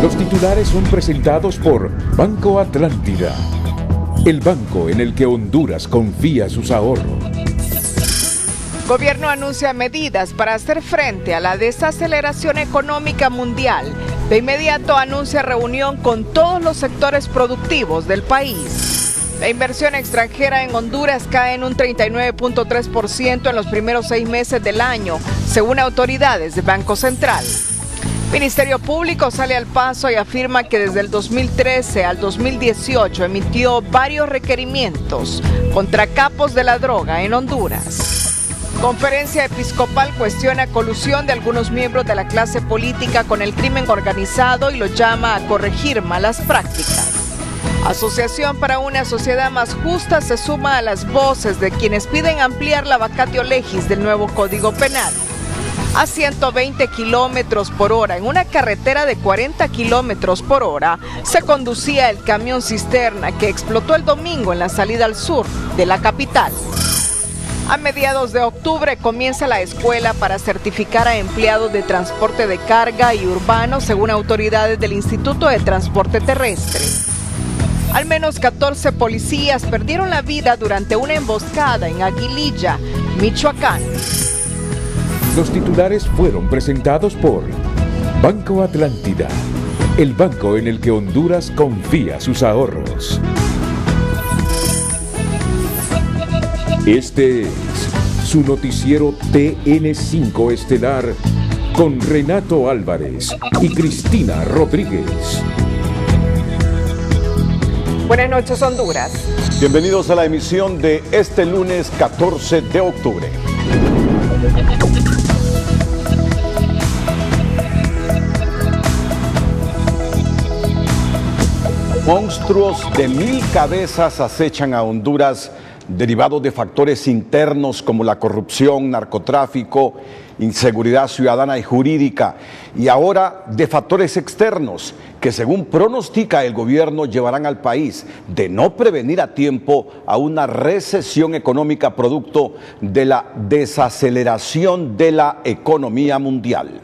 Los titulares son presentados por Banco Atlántida, el banco en el que Honduras confía sus ahorros. Gobierno anuncia medidas para hacer frente a la desaceleración económica mundial. De inmediato anuncia reunión con todos los sectores productivos del país. La inversión extranjera en Honduras cae en un 39.3% en los primeros 6 meses del año, según autoridades del Banco Central. Ministerio Público sale al paso y afirma que desde el 2013 al 2018 emitió varios requerimientos contra capos de la droga en Honduras. Conferencia Episcopal cuestiona colusión de algunos miembros de la clase política con el crimen organizado y lo llama a corregir malas prácticas. Asociación para una sociedad más justa se suma a las voces de quienes piden ampliar la vacatio legis del nuevo Código Penal. A 120 kilómetros por hora en una carretera de 40 kilómetros por hora se conducía el camión cisterna que explotó el domingo en la salida al sur de la capital. A mediados de octubre comienza la escuela para certificar a empleados de transporte de carga y urbano según autoridades del Instituto de Transporte Terrestre. Al menos 14 policías perdieron la vida durante una emboscada en Aguililla, Michoacán. Los titulares fueron presentados por Banco Atlántida, el banco en el que Honduras confía sus ahorros. Este es su noticiero TN5 Estelar con Renato Álvarez y Cristina Rodríguez. Buenas noches, Honduras. Bienvenidos a la emisión de este lunes 14 de octubre. Monstruos de 1000 cabezas acechan a Honduras, derivados de factores internos como la corrupción, narcotráfico, inseguridad ciudadana y jurídica, y ahora de factores externos que, según pronostica el gobierno, llevarán al país, de no prevenir a tiempo, a una recesión económica producto de la desaceleración de la economía mundial.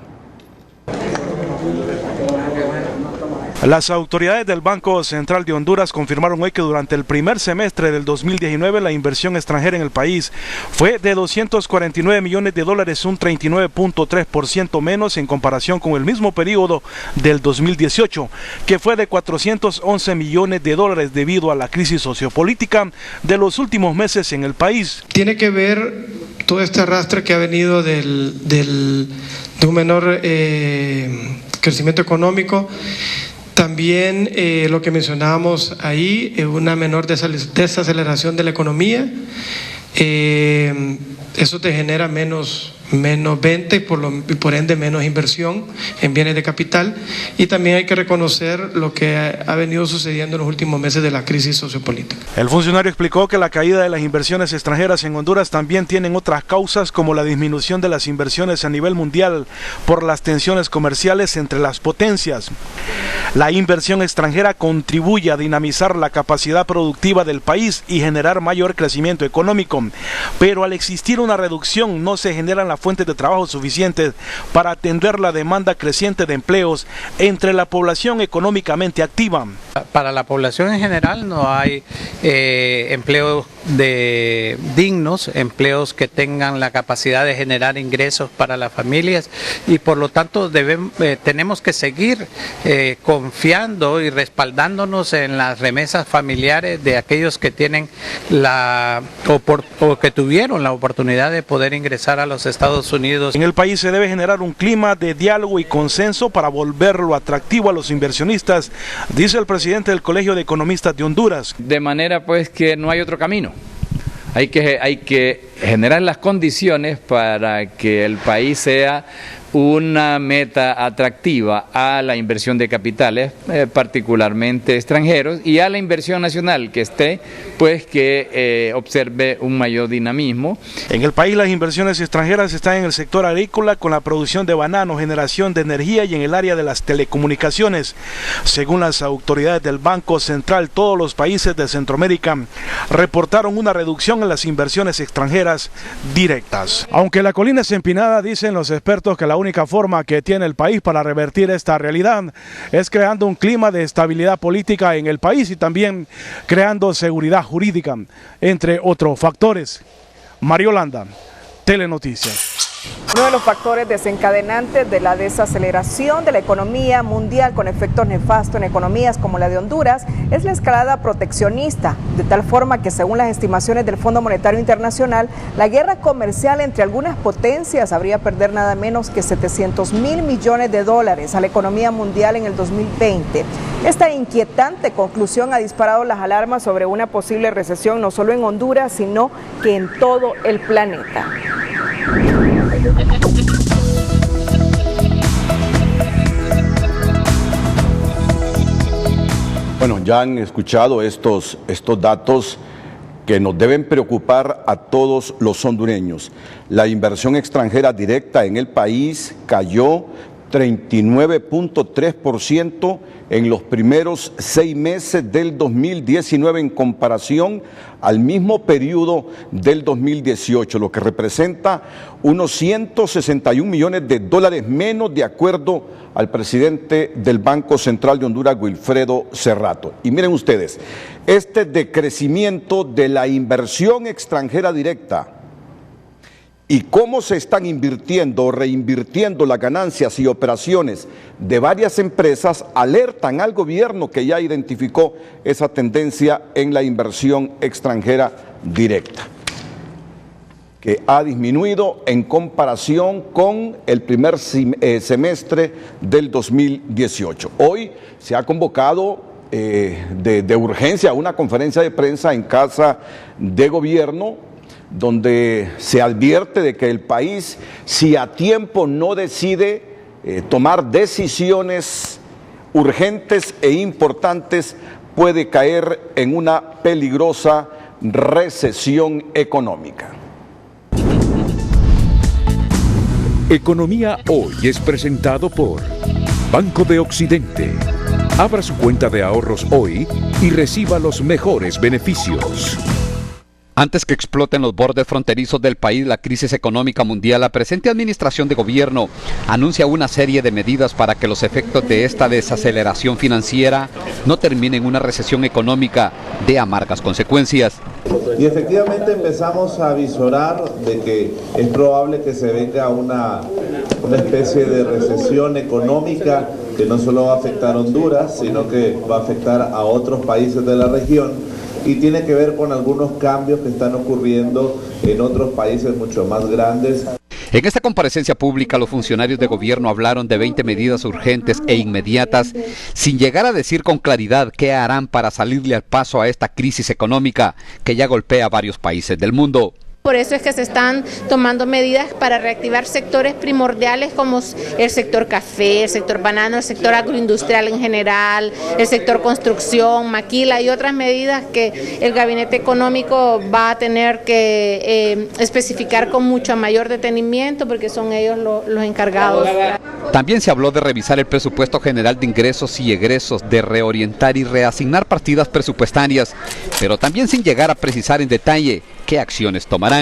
Las autoridades del Banco Central de Honduras confirmaron hoy que durante el primer semestre del 2019 la inversión extranjera en el país fue de $249 millones, un 39.3% menos en comparación con el mismo periodo del 2018, que fue de $411 millones debido a la crisis sociopolítica de los últimos meses en el país. Tiene que ver todo este arrastre que ha venido de un menor crecimiento económico. También lo que mencionábamos ahí, una menor desaceleración de la economía, eso te genera menos venta y por ende menos inversión en bienes de capital, y también hay que reconocer lo que ha venido sucediendo en los últimos meses de la crisis sociopolítica. El funcionario explicó que la caída de las inversiones extranjeras en Honduras también tienen otras causas, como la disminución de las inversiones a nivel mundial por las tensiones comerciales entre las potencias. La inversión extranjera contribuye a dinamizar la capacidad productiva del país y generar mayor crecimiento económico, pero al existir una reducción no se generan las fuentes de trabajo suficientes para atender la demanda creciente de empleos entre la población económicamente activa. Para la población en general no hay empleos dignos, empleos que tengan la capacidad de generar ingresos para las familias, y por lo tanto tenemos que seguir confiando y respaldándonos en las remesas familiares de aquellos que tienen o que tuvieron la oportunidad de poder ingresar a los Estados Unidos. En el país se debe generar un clima de diálogo y consenso para volverlo atractivo a los inversionistas, dice el presidente del Colegio de Economistas de Honduras. De manera pues que no hay otro camino. Hay que generar las condiciones para que el país sea una meta atractiva a la inversión de capitales, particularmente extranjeros, y a la inversión nacional que esté, pues que observe un mayor dinamismo. En el país las inversiones extranjeras están en el sector agrícola con la producción de banano, generación de energía y en el área de las telecomunicaciones. Según las autoridades del Banco Central, todos los países de Centroamérica reportaron una reducción en las inversiones extranjeras directas. Aunque la colina es empinada, dicen los expertos que la única forma que tiene el país para revertir esta realidad es creando un clima de estabilidad política en el país y también creando seguridad jurídica, entre otros factores. Mario Landa, Telenoticias. Uno de los factores desencadenantes de la desaceleración de la economía mundial con efectos nefastos en economías como la de Honduras es la escalada proteccionista, de tal forma que según las estimaciones del Fondo Monetario Internacional, la guerra comercial entre algunas potencias habría perder nada menos que 700.000 millones de dólares a la economía mundial en el 2020. Esta inquietante conclusión ha disparado las alarmas sobre una posible recesión no solo en Honduras, sino que en todo el planeta. Bueno, ya han escuchado estos datos que nos deben preocupar a todos los hondureños. La inversión extranjera directa en el país cayó 39.3% en los primeros 6 meses del 2019 en comparación al mismo periodo del 2018, lo que representa unos 161 millones de dólares menos, de acuerdo al presidente del Banco Central de Honduras, Wilfredo Cerrato. Y miren ustedes, este decrecimiento de la inversión extranjera directa y cómo se están invirtiendo o reinvirtiendo las ganancias y operaciones de varias empresas alertan al gobierno, que ya identificó esa tendencia en la inversión extranjera directa, que ha disminuido en comparación con el primer semestre del 2018. Hoy se ha convocado de urgencia una conferencia de prensa en Casa de Gobierno, donde se advierte de que el país, si a tiempo no decide tomar decisiones urgentes e importantes, puede caer en una peligrosa recesión económica. Economía Hoy es presentado por Banco de Occidente. Abra su cuenta de ahorros hoy y reciba los mejores beneficios. Antes que exploten los bordes fronterizos del país la crisis económica mundial, la presente administración de gobierno anuncia una serie de medidas para que los efectos de esta desaceleración financiera no terminen en una recesión económica de amargas consecuencias. Y efectivamente empezamos a visorar de que es probable que se venga una especie de recesión económica que no solo va a afectar a Honduras, sino que va a afectar a otros países de la región. Y tiene que ver con algunos cambios que están ocurriendo en otros países mucho más grandes. En esta comparecencia pública, los funcionarios de gobierno hablaron de 20 medidas urgentes e inmediatas, sin llegar a decir con claridad qué harán para salirle al paso a esta crisis económica que ya golpea a varios países del mundo. Por eso es que se están tomando medidas para reactivar sectores primordiales como el sector café, el sector banano, el sector agroindustrial en general, el sector construcción, maquila y otras medidas que el Gabinete Económico va a tener que especificar con mucho mayor detenimiento porque son ellos los encargados. También se habló de revisar el presupuesto general de ingresos y egresos, de reorientar y reasignar partidas presupuestarias, pero también sin llegar a precisar en detalle qué acciones tomarán.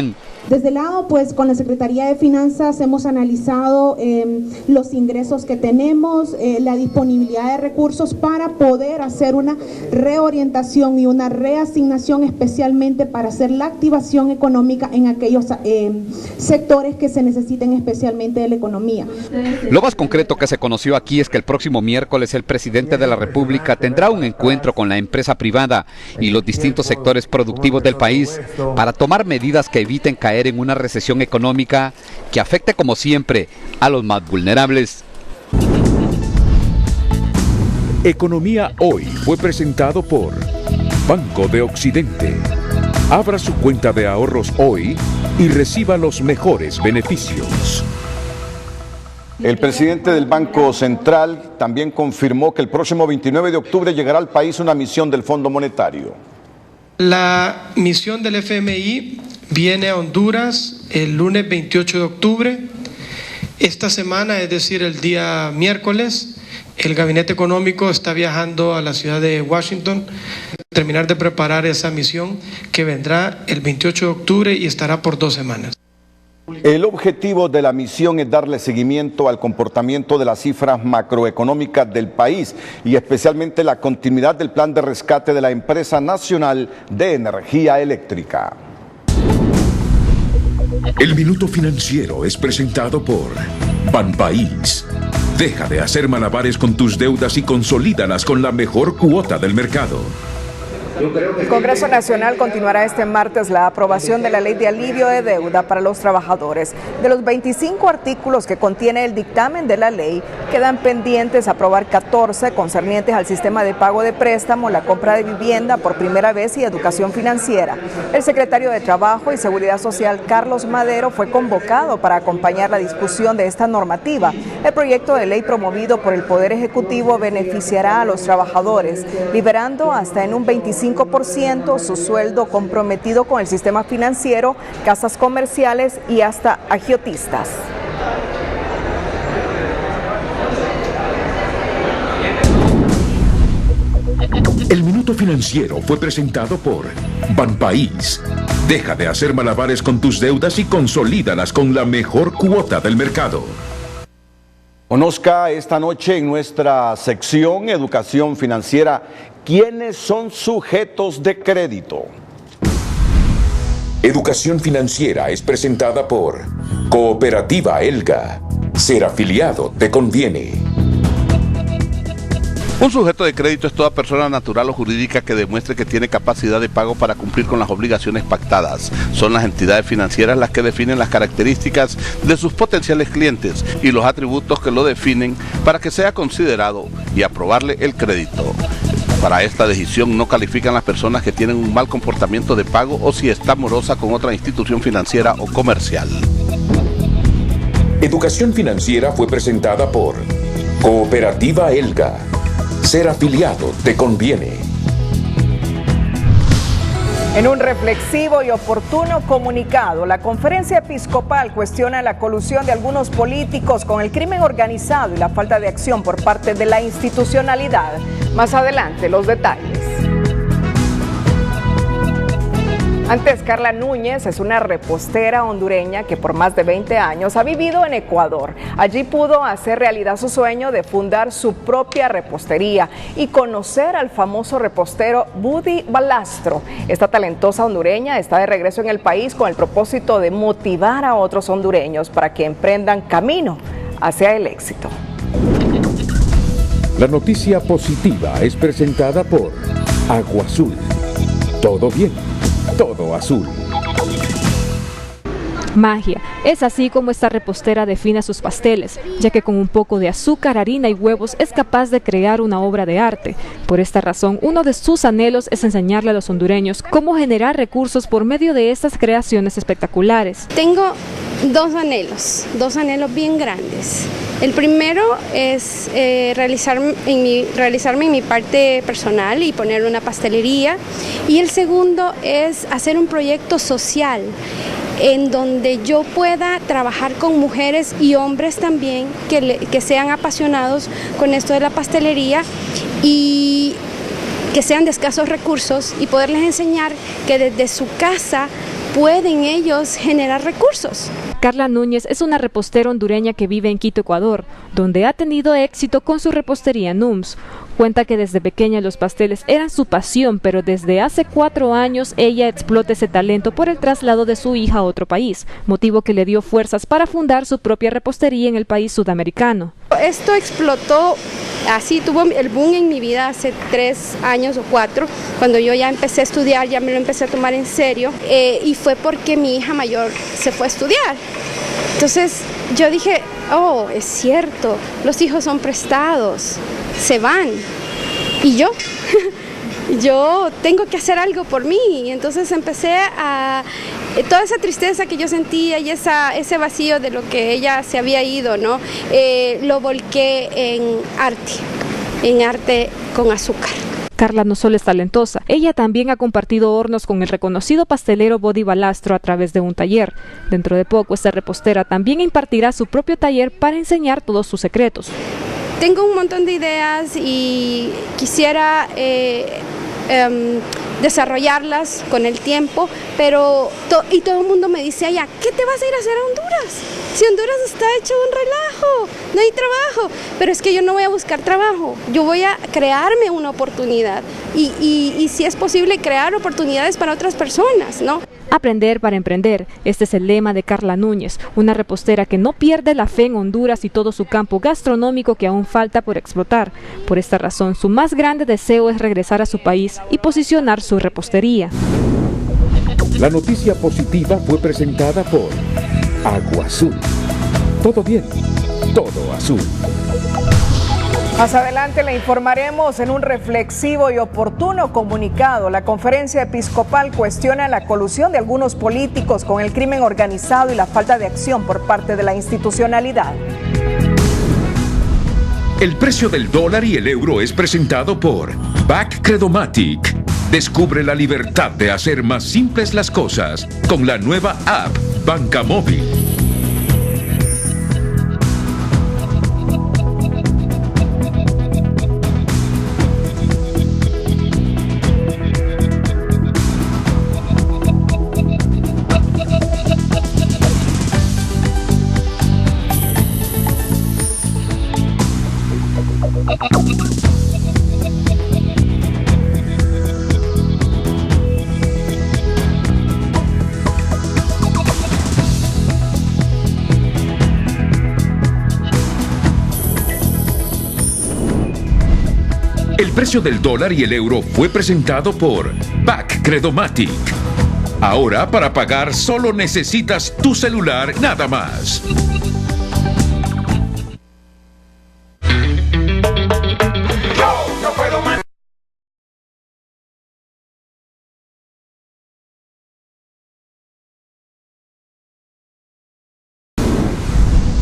Desde el lado, pues, con la Secretaría de Finanzas hemos analizado los ingresos que tenemos, la disponibilidad de recursos para poder hacer una reorientación y una reasignación especialmente para hacer la activación económica en aquellos sectores que se necesiten especialmente de la economía. Lo más concreto que se conoció aquí es que el próximo miércoles el presidente de la República tendrá un encuentro con la empresa privada y los distintos sectores productivos del país para tomar medidas que eviten caer en una recesión económica que afecte, como siempre, a los más vulnerables. Economía Hoy fue presentado por Banco de Occidente. Abra su cuenta de ahorros hoy y reciba los mejores beneficios. El presidente del Banco Central también confirmó que el próximo 29 de octubre llegará al país una misión del Fondo Monetario. La misión del FMI viene a Honduras el lunes 28 de octubre. Esta semana, es decir, el día miércoles, el Gabinete Económico está viajando a la ciudad de Washington a terminar de preparar esa misión que vendrá el 28 de octubre y estará por 2 semanas. El objetivo de la misión es darle seguimiento al comportamiento de las cifras macroeconómicas del país y especialmente la continuidad del plan de rescate de la Empresa Nacional de Energía Eléctrica. El Minuto Financiero es presentado por Banpaís. Deja de hacer malabares con tus deudas y consolídalas con la mejor cuota del mercado. El Congreso Nacional continuará este martes la aprobación de la Ley de Alivio de Deuda para los trabajadores. De los 25 artículos que contiene el dictamen de la ley, quedan pendientes aprobar 14 concernientes al sistema de pago de préstamo, la compra de vivienda por primera vez y educación financiera. El secretario de Trabajo y Seguridad Social, Carlos Madero, fue convocado para acompañar la discusión de esta normativa. El proyecto de ley promovido por el Poder Ejecutivo beneficiará a los trabajadores, liberando hasta en un 25% su sueldo comprometido con el sistema financiero, casas comerciales y hasta agiotistas. El Minuto Financiero fue presentado por Banpaís. Deja de hacer malabares con tus deudas y consolídalas con la mejor cuota del mercado. Conozca esta noche en nuestra sección Educación Financiera quiénes son sujetos de crédito. Educación Financiera es presentada por Cooperativa Elga. Ser afiliado te conviene. Un sujeto de crédito es toda persona natural o jurídica que demuestre que tiene capacidad de pago para cumplir con las obligaciones pactadas. Son las entidades financieras las que definen las características de sus potenciales clientes y los atributos que lo definen para que sea considerado y aprobarle el crédito. Para esta decisión no califican las personas que tienen un mal comportamiento de pago o si está morosa con otra institución financiera o comercial. Educación Financiera fue presentada por Cooperativa Elga. Ser afiliado te conviene. En un reflexivo y oportuno comunicado, la Conferencia Episcopal cuestiona la colusión de algunos políticos con el crimen organizado y la falta de acción por parte de la institucionalidad. Más adelante, los detalles. Antes, Carla Núñez es una repostera hondureña que por más de 20 años ha vivido en Ecuador. Allí pudo hacer realidad su sueño de fundar su propia repostería y conocer al famoso repostero Budi Balastro. Esta talentosa hondureña está de regreso en el país con el propósito de motivar a otros hondureños para que emprendan camino hacia el éxito. La noticia positiva es presentada por Agua Azul. Todo bien, todo azul. Magia. Es así como esta repostera define sus pasteles, ya que con un poco de azúcar, harina y huevos es capaz de crear una obra de arte. Por esta razón, uno de sus anhelos es enseñarle a los hondureños cómo generar recursos por medio de estas creaciones espectaculares. Tengo dos anhelos bien grandes. El primero es realizarme en mi parte personal y poner una pastelería. Y el segundo es hacer un proyecto social en donde yo pueda trabajar con mujeres y hombres también que sean apasionados con esto de la pastelería y que sean de escasos recursos y poderles enseñar que desde su casa pueden ellos generar recursos. Carla Núñez es una repostera hondureña que vive en Quito, Ecuador, donde ha tenido éxito con su repostería Nums. Cuenta que desde pequeña los pasteles eran su pasión, pero desde hace 4 años ella explota ese talento por el traslado de su hija a otro país, motivo que le dio fuerzas para fundar su propia repostería en el país sudamericano. Esto explotó, así tuvo el boom en mi vida hace 3 años o 4, cuando yo ya empecé a estudiar, ya me lo empecé a tomar en serio, y fue porque mi hija mayor se fue a estudiar. Entonces yo dije, oh, es cierto, los hijos son prestados, se van, y yo tengo que hacer algo por mí. Y entonces empecé a toda esa tristeza que yo sentía y ese vacío de lo que ella se había ido, ¿no? Lo volqué en arte con azúcar. Carla no solo es talentosa, ella también ha compartido hornos con el reconocido pastelero Budi Balastro a través de un taller. Dentro de poco, esta repostera también impartirá su propio taller para enseñar todos sus secretos. Tengo un montón de ideas y quisiera desarrollarlas con el tiempo, pero y todo el mundo me dice allá, ¿qué te vas a ir a hacer a Honduras? Si Honduras está hecho un relajo, no hay trabajo, pero es que yo no voy a buscar trabajo, yo voy a crearme una oportunidad y si es posible crear oportunidades para otras personas, ¿no? Aprender para emprender, este es el lema de Carla Núñez, una repostera que no pierde la fe en Honduras y todo su campo gastronómico que aún falta por explotar. Por esta razón, su más grande deseo es regresar a su país y posicionar su repostería. La noticia positiva fue presentada por Agua Azul. Todo bien, todo azul. Más adelante le informaremos en un reflexivo y oportuno comunicado. La conferencia episcopal cuestiona la colusión de algunos políticos con el crimen organizado y la falta de acción por parte de la institucionalidad. El precio del dólar y el euro es presentado por BAC Credomatic. Descubre la libertad de hacer más simples las cosas con la nueva app Banca Móvil. El precio del dólar y el euro fue presentado por BAC Credomatic. Ahora para pagar solo necesitas tu celular nada más.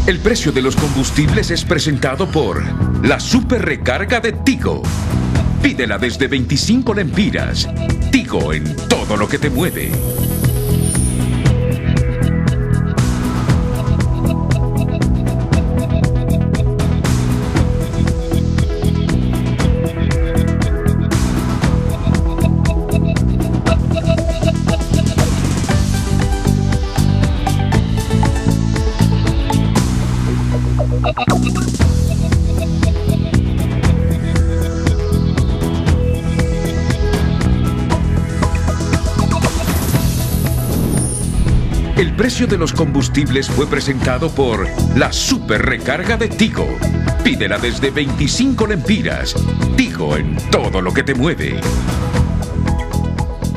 El precio de los combustibles es presentado por la super recarga de Tigo. Pídela desde 25 lempiras. Tigo en todo lo que te mueve. El precio de los combustibles fue presentado por la super recarga de Tigo. Pídela desde 25 lempiras. Tigo en todo lo que te mueve.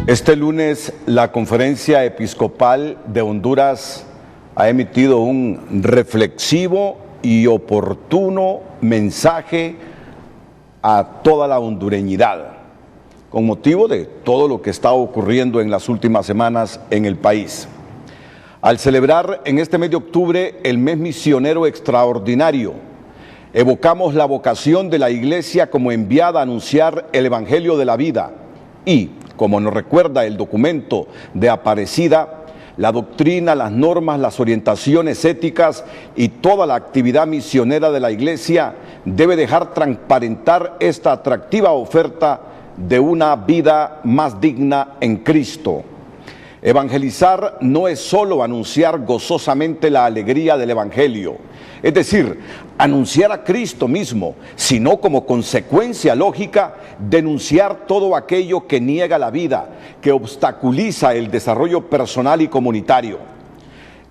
Este lunes la Conferencia Episcopal de Honduras ha emitido un reflexivo y oportuno mensaje a toda la hondureñidad con motivo de todo lo que está ocurriendo en las últimas semanas en el país. Al celebrar en este mes de octubre el mes misionero extraordinario, evocamos la vocación de la Iglesia como enviada a anunciar el Evangelio de la vida y, como nos recuerda el documento de Aparecida, la doctrina, las normas, las orientaciones éticas y toda la actividad misionera de la Iglesia debe dejar transparentar esta atractiva oferta de una vida más digna en Cristo. Evangelizar no es solo anunciar gozosamente la alegría del Evangelio, es decir, anunciar a Cristo mismo, sino como consecuencia lógica, denunciar todo aquello que niega la vida, que obstaculiza el desarrollo personal y comunitario.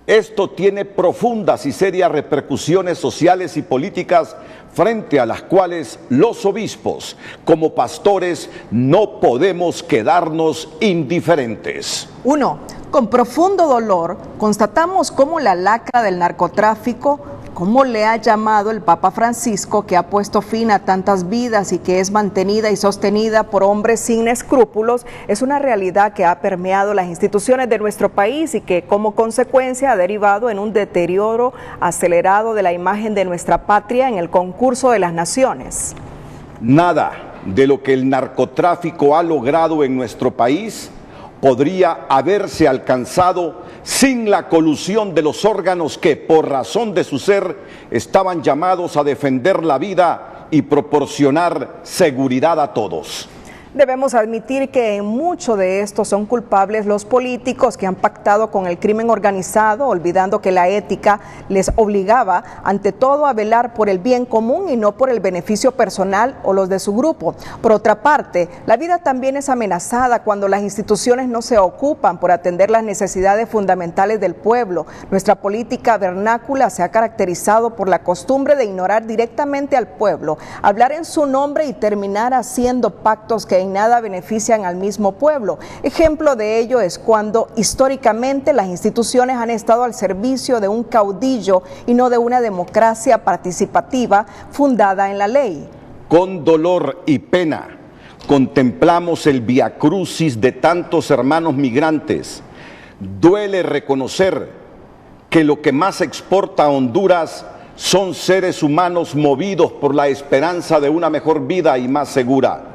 Esto tiene profundas y serias repercusiones sociales y políticas frente a las cuales los obispos, como pastores, no podemos quedarnos indiferentes. 1. Con profundo dolor, constatamos cómo la lacra del narcotráfico, como le ha llamado el Papa Francisco, que ha puesto fin a tantas vidas y que es mantenida y sostenida por hombres sin escrúpulos, es una realidad que ha permeado las instituciones de nuestro país y que como consecuencia ha derivado en un deterioro acelerado de la imagen de nuestra patria en el concurso de las naciones. Nada de lo que el narcotráfico ha logrado en nuestro país podría haberse alcanzado sin la colusión de los órganos que, por razón de su ser, estaban llamados a defender la vida y proporcionar seguridad a todos. Debemos admitir que en mucho de esto son culpables los políticos que han pactado con el crimen organizado, olvidando que la ética les obligaba ante todo a velar por el bien común y no por el beneficio personal o los de su grupo. Por otra parte, la vida también es amenazada cuando las instituciones no se ocupan por atender las necesidades fundamentales del pueblo. Nuestra política vernácula se ha caracterizado por la costumbre de ignorar directamente al pueblo, hablar en su nombre y terminar haciendo pactos que en nada benefician al mismo pueblo. Ejemplo de ello es cuando históricamente las instituciones han estado al servicio de un caudillo y no de una democracia participativa fundada en la ley. Con dolor y pena contemplamos el viacrucis de tantos hermanos migrantes. Duele reconocer que lo que más exporta a Honduras son seres humanos movidos por la esperanza de una mejor vida y más segura.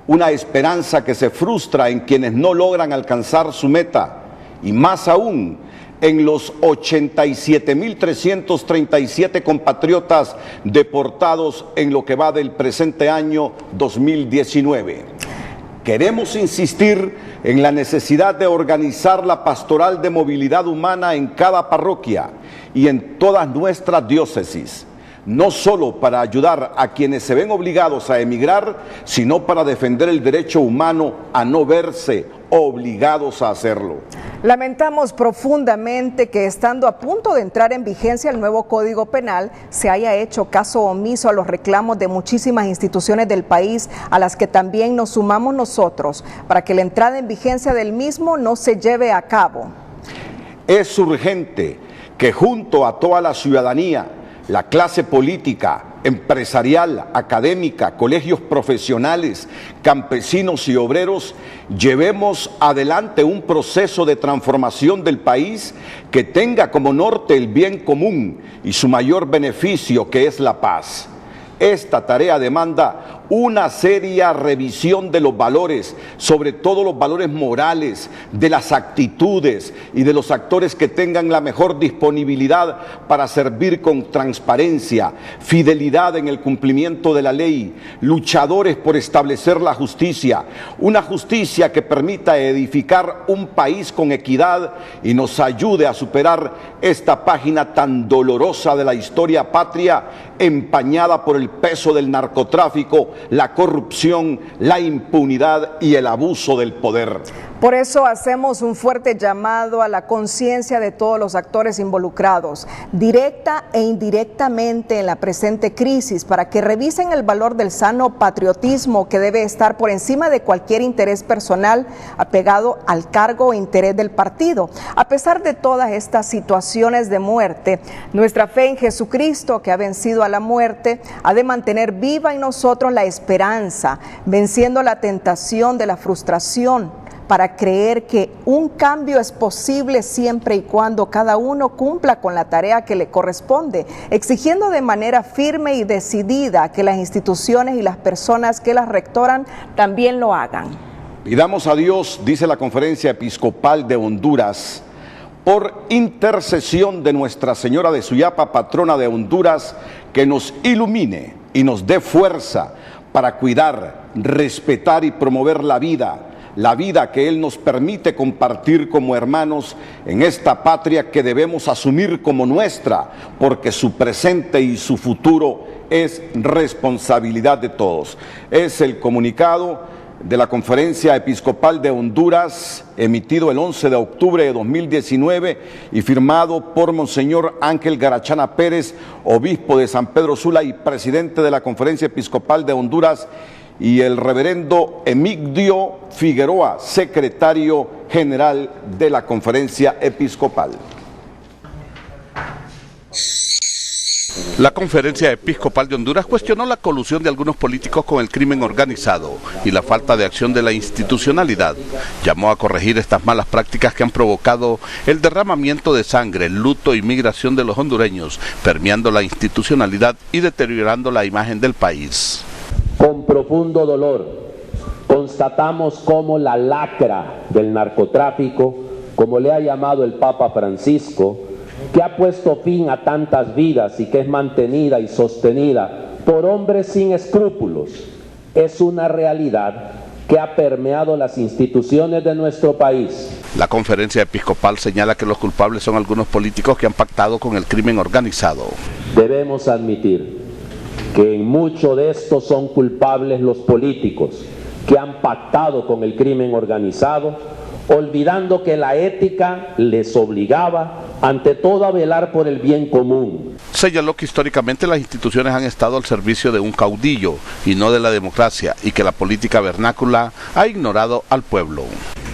Una esperanza que se frustra en quienes no logran alcanzar su meta, y más aún en los 87.337 compatriotas deportados en lo que va del presente año 2019. Queremos insistir en la necesidad de organizar la pastoral de movilidad humana en cada parroquia y en todas nuestras diócesis, no solo para ayudar a quienes se ven obligados a emigrar, sino para defender el derecho humano a no verse obligados a hacerlo. Lamentamos profundamente que, estando a punto de entrar en vigencia el nuevo Código Penal, se haya hecho caso omiso a los reclamos de muchísimas instituciones del país, a las que también nos sumamos nosotros, para que la entrada en vigencia del mismo no se lleve a cabo. Es urgente que junto a toda la ciudadanía, la clase política, empresarial, académica, colegios profesionales, campesinos y obreros, llevemos adelante un proceso de transformación del país que tenga como norte el bien común y su mayor beneficio, que es la paz. Esta tarea demanda una seria revisión de los valores, sobre todo los valores morales, de las actitudes y de los actores que tengan la mejor disponibilidad para servir con transparencia, fidelidad en el cumplimiento de la ley, luchadores por establecer la justicia, una justicia que permita edificar un país con equidad y nos ayude a superar esta página tan dolorosa de la historia patria, empañada por el peso del narcotráfico, la corrupción, la impunidad y el abuso del poder. Por eso hacemos un fuerte llamado a la conciencia de todos los actores involucrados, directa e indirectamente en la presente crisis, para que revisen el valor del sano patriotismo que debe estar por encima de cualquier interés personal apegado al cargo o interés del partido. A pesar de todas estas situaciones de muerte, nuestra fe en Jesucristo, que ha vencido a la muerte, ha de mantener viva en nosotros la esperanza, venciendo la tentación de la frustración, para creer que un cambio es posible siempre y cuando cada uno cumpla con la tarea que le corresponde, exigiendo de manera firme y decidida que las instituciones y las personas que las rectoran también lo hagan. Pidamos a Dios, dice la Conferencia Episcopal de Honduras, por intercesión de Nuestra Señora de Suyapa, patrona de Honduras, que nos ilumine y nos dé fuerza para cuidar, respetar y promover la vida que Él nos permite compartir como hermanos en esta patria que debemos asumir como nuestra, porque su presente y su futuro es responsabilidad de todos. Es el comunicado de la Conferencia Episcopal de Honduras, emitido el 11 de octubre de 2019 y firmado por Monseñor Ángel Garachana Pérez, obispo de San Pedro Sula y presidente de la Conferencia Episcopal de Honduras, y el reverendo Emigdio Figueroa, secretario general de la Conferencia Episcopal. La Conferencia Episcopal de Honduras cuestionó la colusión de algunos políticos con el crimen organizado y la falta de acción de la institucionalidad. Llamó a corregir estas malas prácticas que han provocado el derramamiento de sangre, luto y migración de los hondureños, permeando la institucionalidad y deteriorando la imagen del país. Con profundo dolor constatamos cómo la lacra del narcotráfico, como le ha llamado el Papa Francisco, que ha puesto fin a tantas vidas y que es mantenida y sostenida por hombres sin escrúpulos, es una realidad que ha permeado las instituciones de nuestro país. La conferencia episcopal señala que los culpables son algunos políticos que han pactado con el crimen organizado. Debemos admitir que en mucho de esto son culpables los políticos que han pactado con el crimen organizado, olvidando que la ética les obligaba ante todo a velar por el bien común. Señaló que históricamente las instituciones han estado al servicio de un caudillo y no de la democracia, y que la política vernácula ha ignorado al pueblo.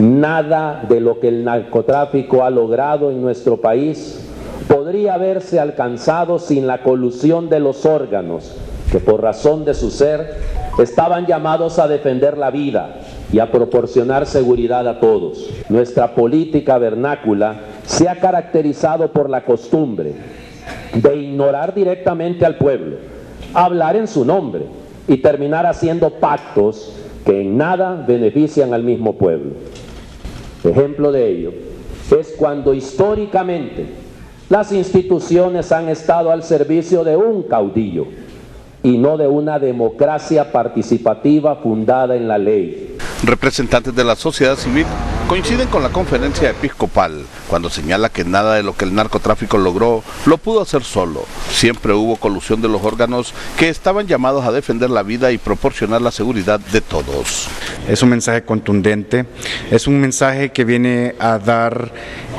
Nada de lo que el narcotráfico ha logrado en nuestro país podría haberse alcanzado sin la colusión de los órganos que por razón de su ser estaban llamados a defender la vida y a proporcionar seguridad a todos. Nuestra política vernácula se ha caracterizado por la costumbre de ignorar directamente al pueblo, hablar en su nombre y terminar haciendo pactos que en nada benefician al mismo pueblo. Ejemplo de ello es cuando históricamente las instituciones han estado al servicio de un caudillo y no de una democracia participativa fundada en la ley. Representantes de la sociedad civil coinciden con la conferencia episcopal cuando señala que nada de lo que el narcotráfico logró lo pudo hacer solo. Siempre hubo colusión de los órganos que estaban llamados a defender la vida y proporcionar la seguridad de todos. Es un mensaje contundente, es un mensaje que viene a dar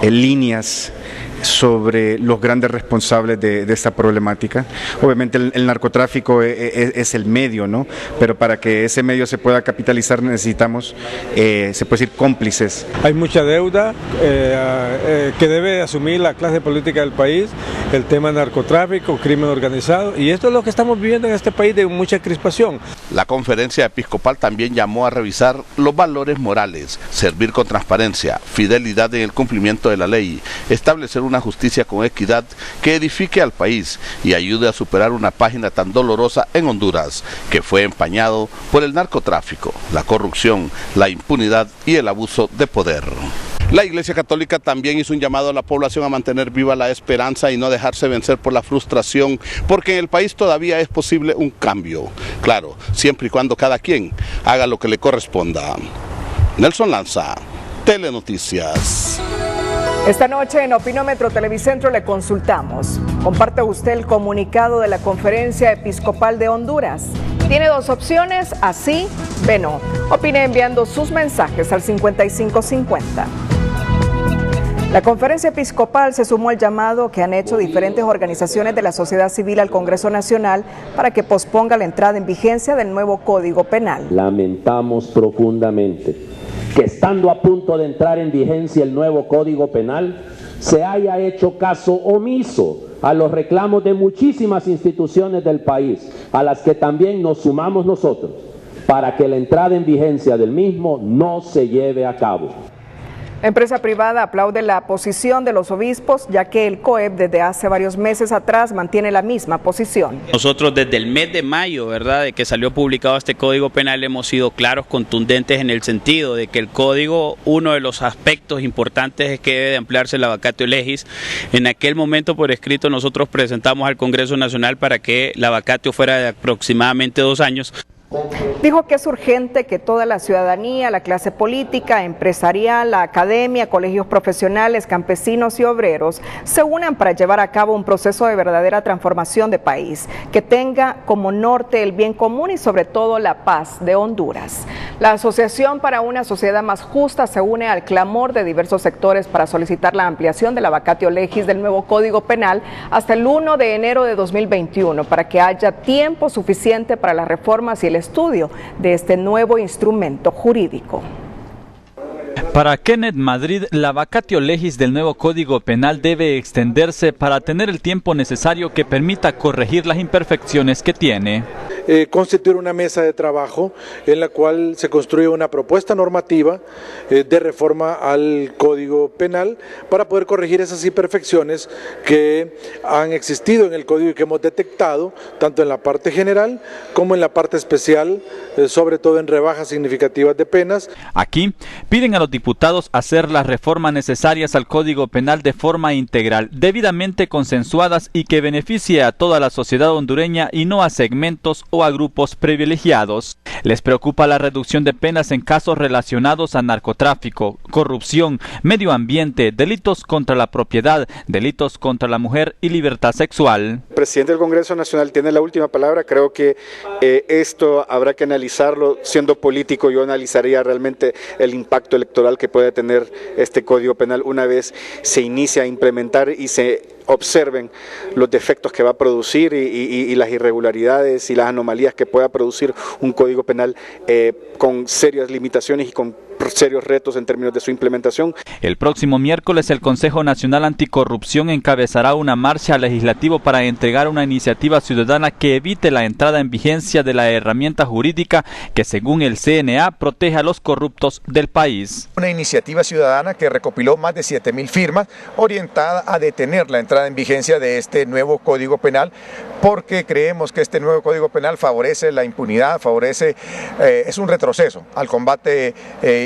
líneas sobre los grandes responsables de esta problemática. Obviamente el narcotráfico es el medio, ¿no? Pero para que ese medio se pueda capitalizar necesitamos, se puede decir, cómplices. Hay mucha deuda que debe asumir la clase política del país, el tema narcotráfico, crimen organizado, y esto es lo que estamos viviendo en este país, de mucha crispación. La conferencia episcopal también llamó a revisar los valores morales, servir con transparencia, fidelidad en el cumplimiento de la ley, establecer una justicia con equidad que edifique al país y ayude a superar una página tan dolorosa en Honduras, que fue empañado por el narcotráfico, la corrupción, la impunidad y el abuso de poder. La Iglesia Católica también hizo un llamado a la población a mantener viva la esperanza y no dejarse vencer por la frustración, porque en el país todavía es posible un cambio. Claro, siempre y cuando cada quien haga lo que le corresponda. Nelson Lanza, Telenoticias. Esta noche en Opinómetro Televicentro le consultamos. ¿Comparte usted el comunicado de la Conferencia Episcopal de Honduras? Tiene dos opciones, así, B no. Opine enviando sus mensajes al 5550. La Conferencia Episcopal se sumó al llamado que han hecho diferentes organizaciones de la sociedad civil al Congreso Nacional para que posponga la entrada en vigencia del nuevo Código Penal. Lamentamos profundamente que estando a punto de entrar en vigencia el nuevo Código Penal, se haya hecho caso omiso a los reclamos de muchísimas instituciones del país, a las que también nos sumamos nosotros, para que la entrada en vigencia del mismo no se lleve a cabo. Empresa privada aplaude la posición de los obispos, ya que el COEP desde hace varios meses atrás mantiene la misma posición. Nosotros desde el mes de mayo, ¿verdad?, de que salió publicado este Código Penal, hemos sido claros, contundentes en el sentido de que el Código, uno de los aspectos importantes es que debe de ampliarse la vacatio legis. En aquel momento por escrito nosotros presentamos al Congreso Nacional para que la vacatio fuera de aproximadamente 2 años. Dijo que es urgente que toda la ciudadanía, la clase política, empresarial, la academia, colegios profesionales, campesinos y obreros se unan para llevar a cabo un proceso de verdadera transformación de país, que tenga como norte el bien común y sobre todo la paz de Honduras. La Asociación para una Sociedad Más Justa se une al clamor de diversos sectores para solicitar la ampliación de la vacatio legis del nuevo Código Penal hasta el 1 de enero de 2021 para que haya tiempo suficiente para las reformas y el estudio de este nuevo instrumento jurídico. Para Kenneth Madrid, la vacatio legis del nuevo Código Penal debe extenderse para tener el tiempo necesario que permita corregir las imperfecciones que tiene. Constituir una mesa de trabajo en la cual se construye una propuesta normativa de reforma al Código Penal para poder corregir esas imperfecciones que han existido en el Código y que hemos detectado tanto en la parte general como en la parte especial, sobre todo en rebajas significativas de penas. Aquí piden a los diputados hacer las reformas necesarias al Código Penal de forma integral, debidamente consensuadas y que beneficie a toda la sociedad hondureña y no a segmentos o a grupos privilegiados. Les preocupa la reducción de penas en casos relacionados a narcotráfico, corrupción, medio ambiente, delitos contra la propiedad, delitos contra la mujer y libertad sexual. El presidente del Congreso Nacional tiene la última palabra. Creo que esto habrá que analizarlo. Siendo político, yo analizaría realmente el impacto electoral que puede tener este Código Penal una vez se inicie a implementar y se observen los defectos que va a producir y las irregularidades y las anomalías que pueda producir un Código Penal con serias limitaciones y con serios retos en términos de su implementación. El próximo miércoles el Consejo Nacional Anticorrupción encabezará una marcha al legislativo para entregar una iniciativa ciudadana que evite la entrada en vigencia de la herramienta jurídica que, según el CNA, protege a los corruptos del país. Una iniciativa ciudadana que recopiló más de 7.000 firmas orientada a detener la entrada en vigencia de este nuevo Código Penal, porque creemos que este nuevo Código Penal favorece la impunidad, es un retroceso al combate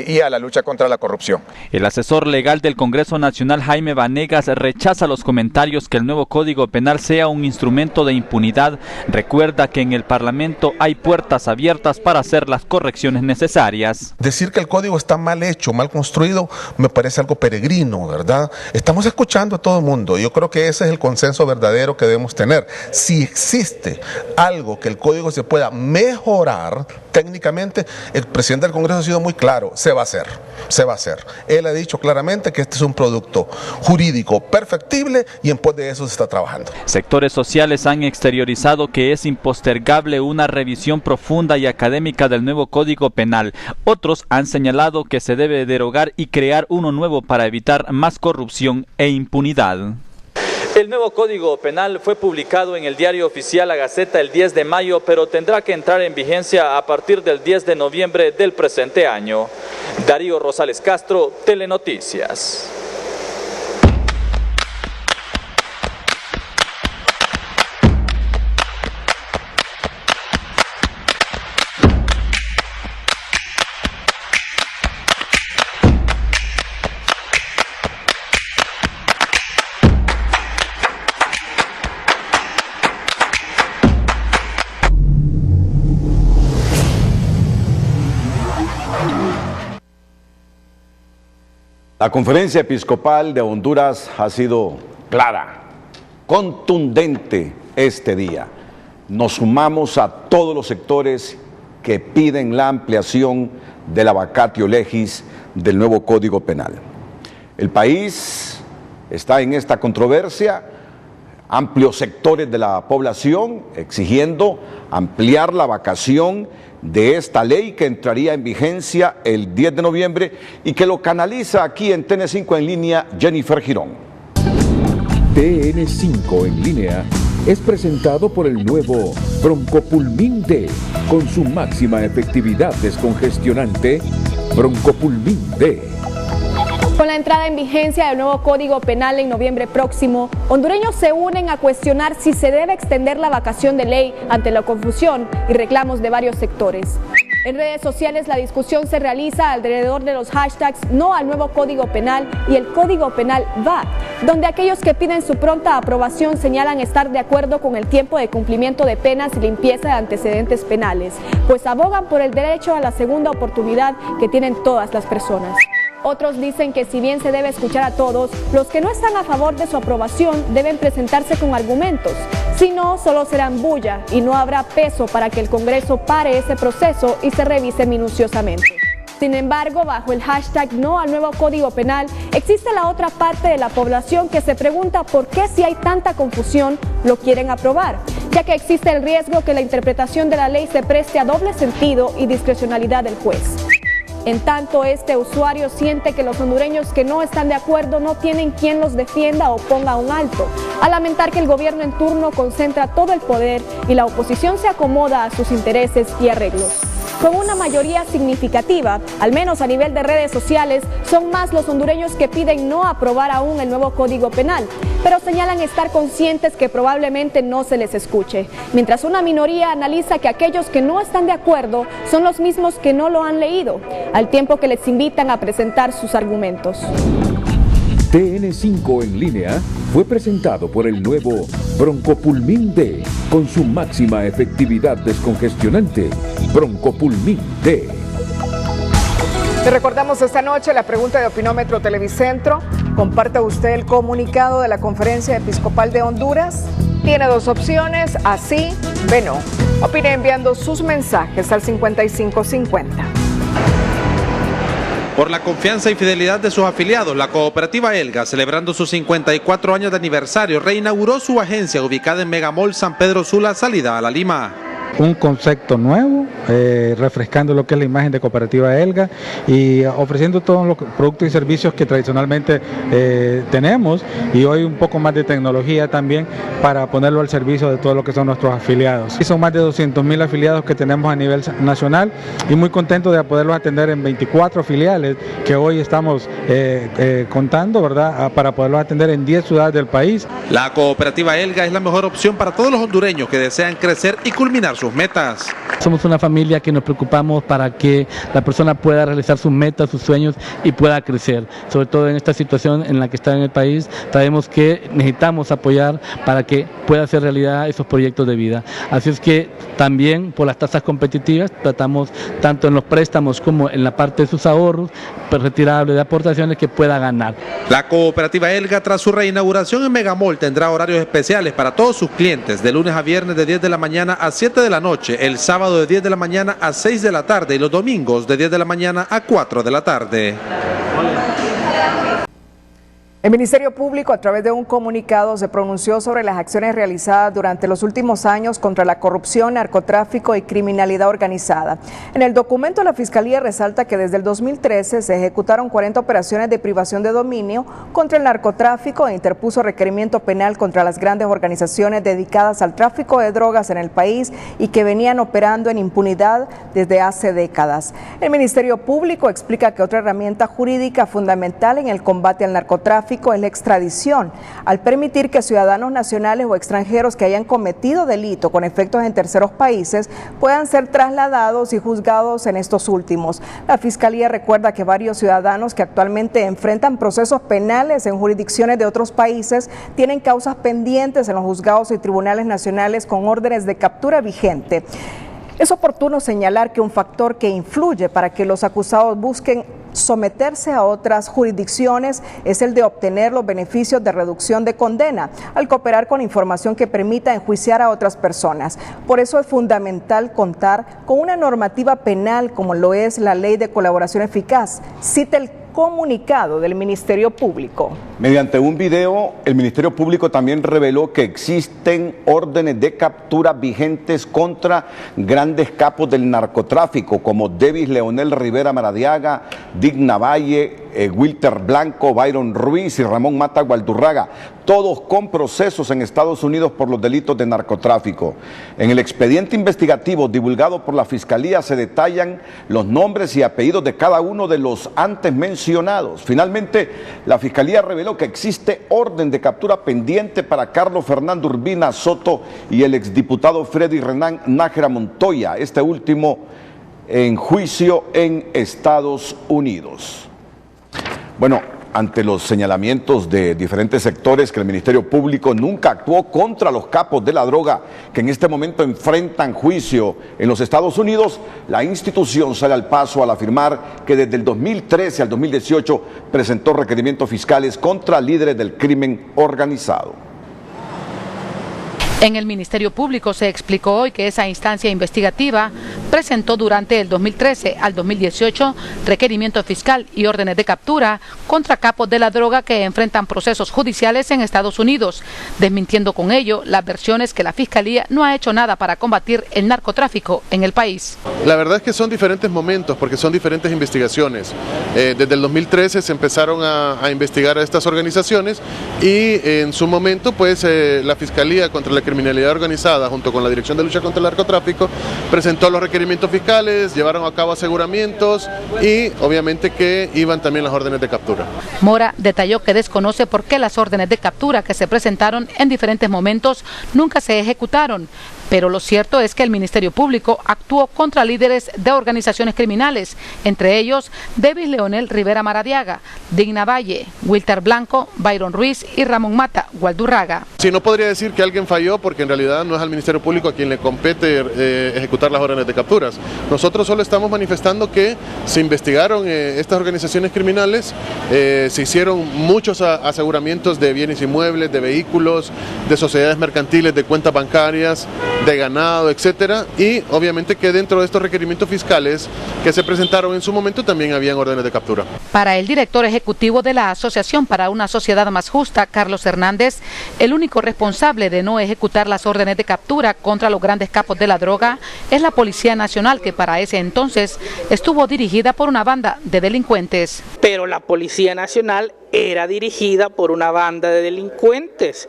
y a la lucha contra la corrupción. El asesor legal del Congreso Nacional, Jaime Vanegas, rechaza los comentarios que el nuevo Código Penal sea un instrumento de impunidad. Recuerda que en el Parlamento hay puertas abiertas para hacer las correcciones necesarias. Decir que el código está mal hecho, mal construido, me parece algo peregrino, ¿verdad? Estamos escuchando a todo el mundo. Yo creo que ese es el consenso verdadero que debemos tener. Si existe algo que el código se pueda mejorar técnicamente, el presidente del Congreso ha sido muy claro, se va a hacer. Él ha dicho claramente que este es un producto jurídico perfectible y en pos de eso se está trabajando. Sectores sociales han exteriorizado que es impostergable una revisión profunda y académica del nuevo Código Penal. Otros han señalado que se debe derogar y crear uno nuevo para evitar más corrupción e impunidad. El nuevo Código Penal fue publicado en el Diario Oficial La Gaceta el 10 de mayo, pero tendrá que entrar en vigencia a partir del 10 de noviembre del presente año. Darío Rosales Castro, Telenoticias. La Conferencia Episcopal de Honduras ha sido clara, contundente este día. Nos sumamos a todos los sectores que piden la ampliación de la vacatio legis del nuevo Código Penal. El país está en esta controversia, amplios sectores de la población exigiendo ampliar la vacación de esta ley que entraría en vigencia el 10 de noviembre y que lo canaliza aquí en TN5 en línea Jennifer Girón. TN5 en línea es presentado por el nuevo Broncopulmin D, con su máxima efectividad descongestionante. Broncopulmin D. Con la entrada en vigencia del nuevo Código Penal en noviembre próximo, hondureños se unen a cuestionar si se debe extender la vacación de ley ante la confusión y reclamos de varios sectores. En redes sociales la discusión se realiza alrededor de los hashtags no al nuevo Código Penal y el Código Penal va, donde aquellos que piden su pronta aprobación señalan estar de acuerdo con el tiempo de cumplimiento de penas y limpieza de antecedentes penales, pues abogan por el derecho a la segunda oportunidad que tienen todas las personas. Otros dicen que si bien se debe escuchar a todos, los que no están a favor de su aprobación deben presentarse con argumentos. Si no, solo serán bulla y no habrá peso para que el Congreso pare ese proceso y se revise minuciosamente. Sin embargo, bajo el hashtag no al nuevo Código Penal, existe la otra parte de la población que se pregunta por qué, si hay tanta confusión, lo quieren aprobar, ya que existe el riesgo que la interpretación de la ley se preste a doble sentido y discrecionalidad del juez. En tanto, este usuario siente que los hondureños que no están de acuerdo no tienen quien los defienda o ponga un alto, al lamentar que el gobierno en turno concentra todo el poder y la oposición se acomoda a sus intereses y arreglos. Con una mayoría significativa, al menos a nivel de redes sociales, son más los hondureños que piden no aprobar aún el nuevo Código Penal, pero señalan estar conscientes que probablemente no se les escuche, mientras una minoría analiza que aquellos que no están de acuerdo son los mismos que no lo han leído, al tiempo que les invitan a presentar sus argumentos. TN5 en línea fue presentado por el nuevo Broncopulmin D, con su máxima efectividad descongestionante. Broncopulmin D. Te recordamos esta noche la pregunta de Opinómetro Televicentro. ¿Comparta usted el comunicado de la Conferencia Episcopal de Honduras? Tiene dos opciones, así, B no. Opine enviando sus mensajes al 5550. Por la confianza y fidelidad de sus afiliados, la cooperativa Elga, celebrando sus 54 años de aniversario, reinauguró su agencia ubicada en Megamall San Pedro Sula, salida a La Lima. Un concepto nuevo, refrescando lo que es la imagen de Cooperativa Elga y ofreciendo todos los productos y servicios que tradicionalmente tenemos, y hoy un poco más de tecnología también para ponerlo al servicio de todo lo que son nuestros afiliados. Y son más de 200,000 afiliados que tenemos a nivel nacional y muy contentos de poderlos atender en 24 filiales que hoy estamos contando, ¿verdad?, para poderlos atender en 10 ciudades del país. La cooperativa Elga es la mejor opción para todos los hondureños que desean crecer y culminar sus metas. Somos una familia que nos preocupamos para que la persona pueda realizar sus metas, sus sueños y pueda crecer. Sobre todo en esta situación en la que está en el país, sabemos que necesitamos apoyar para que pueda hacer realidad esos proyectos de vida. Así es que también por las tasas competitivas tratamos tanto en los préstamos como en la parte de sus ahorros retirables de aportaciones que pueda ganar. La cooperativa Elga, tras su reinauguración en Megamall, tendrá horarios especiales para todos sus clientes, de lunes a viernes de 10 de la mañana a 7 de la noche, el sábado de 10 de la mañana a 6 de la tarde y los domingos de 10 de la mañana a 4 de la tarde. El Ministerio Público, a través de un comunicado, se pronunció sobre las acciones realizadas durante los últimos años contra la corrupción, narcotráfico y criminalidad organizada. En el documento, la Fiscalía resalta que desde el 2013 se ejecutaron 40 operaciones de privación de dominio contra el narcotráfico e interpuso requerimiento penal contra las grandes organizaciones dedicadas al tráfico de drogas en el país y que venían operando en impunidad desde hace décadas. El Ministerio Público explica que otra herramienta jurídica fundamental en el combate al narcotráfico es la extradición, al permitir que ciudadanos nacionales o extranjeros que hayan cometido delito con efectos en terceros países puedan ser trasladados y juzgados en estos últimos. La Fiscalía recuerda que varios ciudadanos que actualmente enfrentan procesos penales en jurisdicciones de otros países tienen causas pendientes en los juzgados y tribunales nacionales con órdenes de captura vigente. Es oportuno señalar que un factor que influye para que los acusados busquen someterse a otras jurisdicciones es el de obtener los beneficios de reducción de condena al cooperar con información que permita enjuiciar a otras personas. Por eso es fundamental contar con una normativa penal como lo es la Ley de Colaboración Eficaz. Cita el comunicado del Ministerio Público. Mediante un video, el Ministerio Público también reveló que existen órdenes de captura vigentes contra grandes capos del narcotráfico como Davis Leonel Rivera Maradiaga, Digna Valle, Wilter Blanco, Byron Ruiz y Ramón Mata Gualdurraga, todos con procesos en Estados Unidos por los delitos de narcotráfico. En el expediente investigativo divulgado por la Fiscalía se detallan los nombres y apellidos de cada uno de los antes mencionados. Finalmente, la Fiscalía reveló que existe orden de captura pendiente para Carlos Fernando Urbina Soto y el exdiputado Freddy Renan Nájera Montoya, este último en juicio en Estados Unidos. Bueno, ante los señalamientos de diferentes sectores que el Ministerio Público nunca actuó contra los capos de la droga que en este momento enfrentan juicio en los Estados Unidos, la institución sale al paso al afirmar que desde el 2013 al 2018 presentó requerimientos fiscales contra líderes del crimen organizado. En el Ministerio Público se explicó hoy que esa instancia investigativa presentó durante el 2013 al 2018 requerimiento fiscal y órdenes de captura contra capos de la droga que enfrentan procesos judiciales en Estados Unidos, desmintiendo con ello las versiones que la Fiscalía no ha hecho nada para combatir el narcotráfico en el país. La verdad es que son diferentes momentos porque son diferentes investigaciones. Desde el 2013 se empezaron a investigar a estas organizaciones y en su momento pues la Fiscalía contra la Criminalidad Organizada junto con la Dirección de Lucha contra el Narcotráfico presentó los requerimientos fiscales, llevaron a cabo aseguramientos y obviamente que iban también las órdenes de captura. Mora detalló que desconoce por qué las órdenes de captura que se presentaron en diferentes momentos nunca se ejecutaron, Pero lo cierto es que el Ministerio Público actuó contra líderes de organizaciones criminales, entre ellos Davis Leonel Rivera Maradiaga, Digna Valle, Wilter Blanco, Byron Ruiz y Ramón Mata Gualdurraga. Sí, no podría decir que alguien falló porque en realidad no es al Ministerio Público a quien le compete ejecutar las órdenes de capturas. Nosotros solo estamos manifestando que se investigaron estas organizaciones criminales, se hicieron muchos aseguramientos de bienes inmuebles, de vehículos, de sociedades mercantiles, de cuentas bancarias, de ganado, etcétera, y obviamente que dentro de estos requerimientos fiscales que se presentaron en su momento también habían órdenes de captura. Para el director ejecutivo de la Asociación para una Sociedad Más Justa, Carlos Hernández, el único responsable de no ejecutar las órdenes de captura contra los grandes capos de la droga es la Policía Nacional, que para ese entonces estuvo dirigida por una banda de delincuentes. Pero la Policía Nacional era dirigida por una banda de delincuentes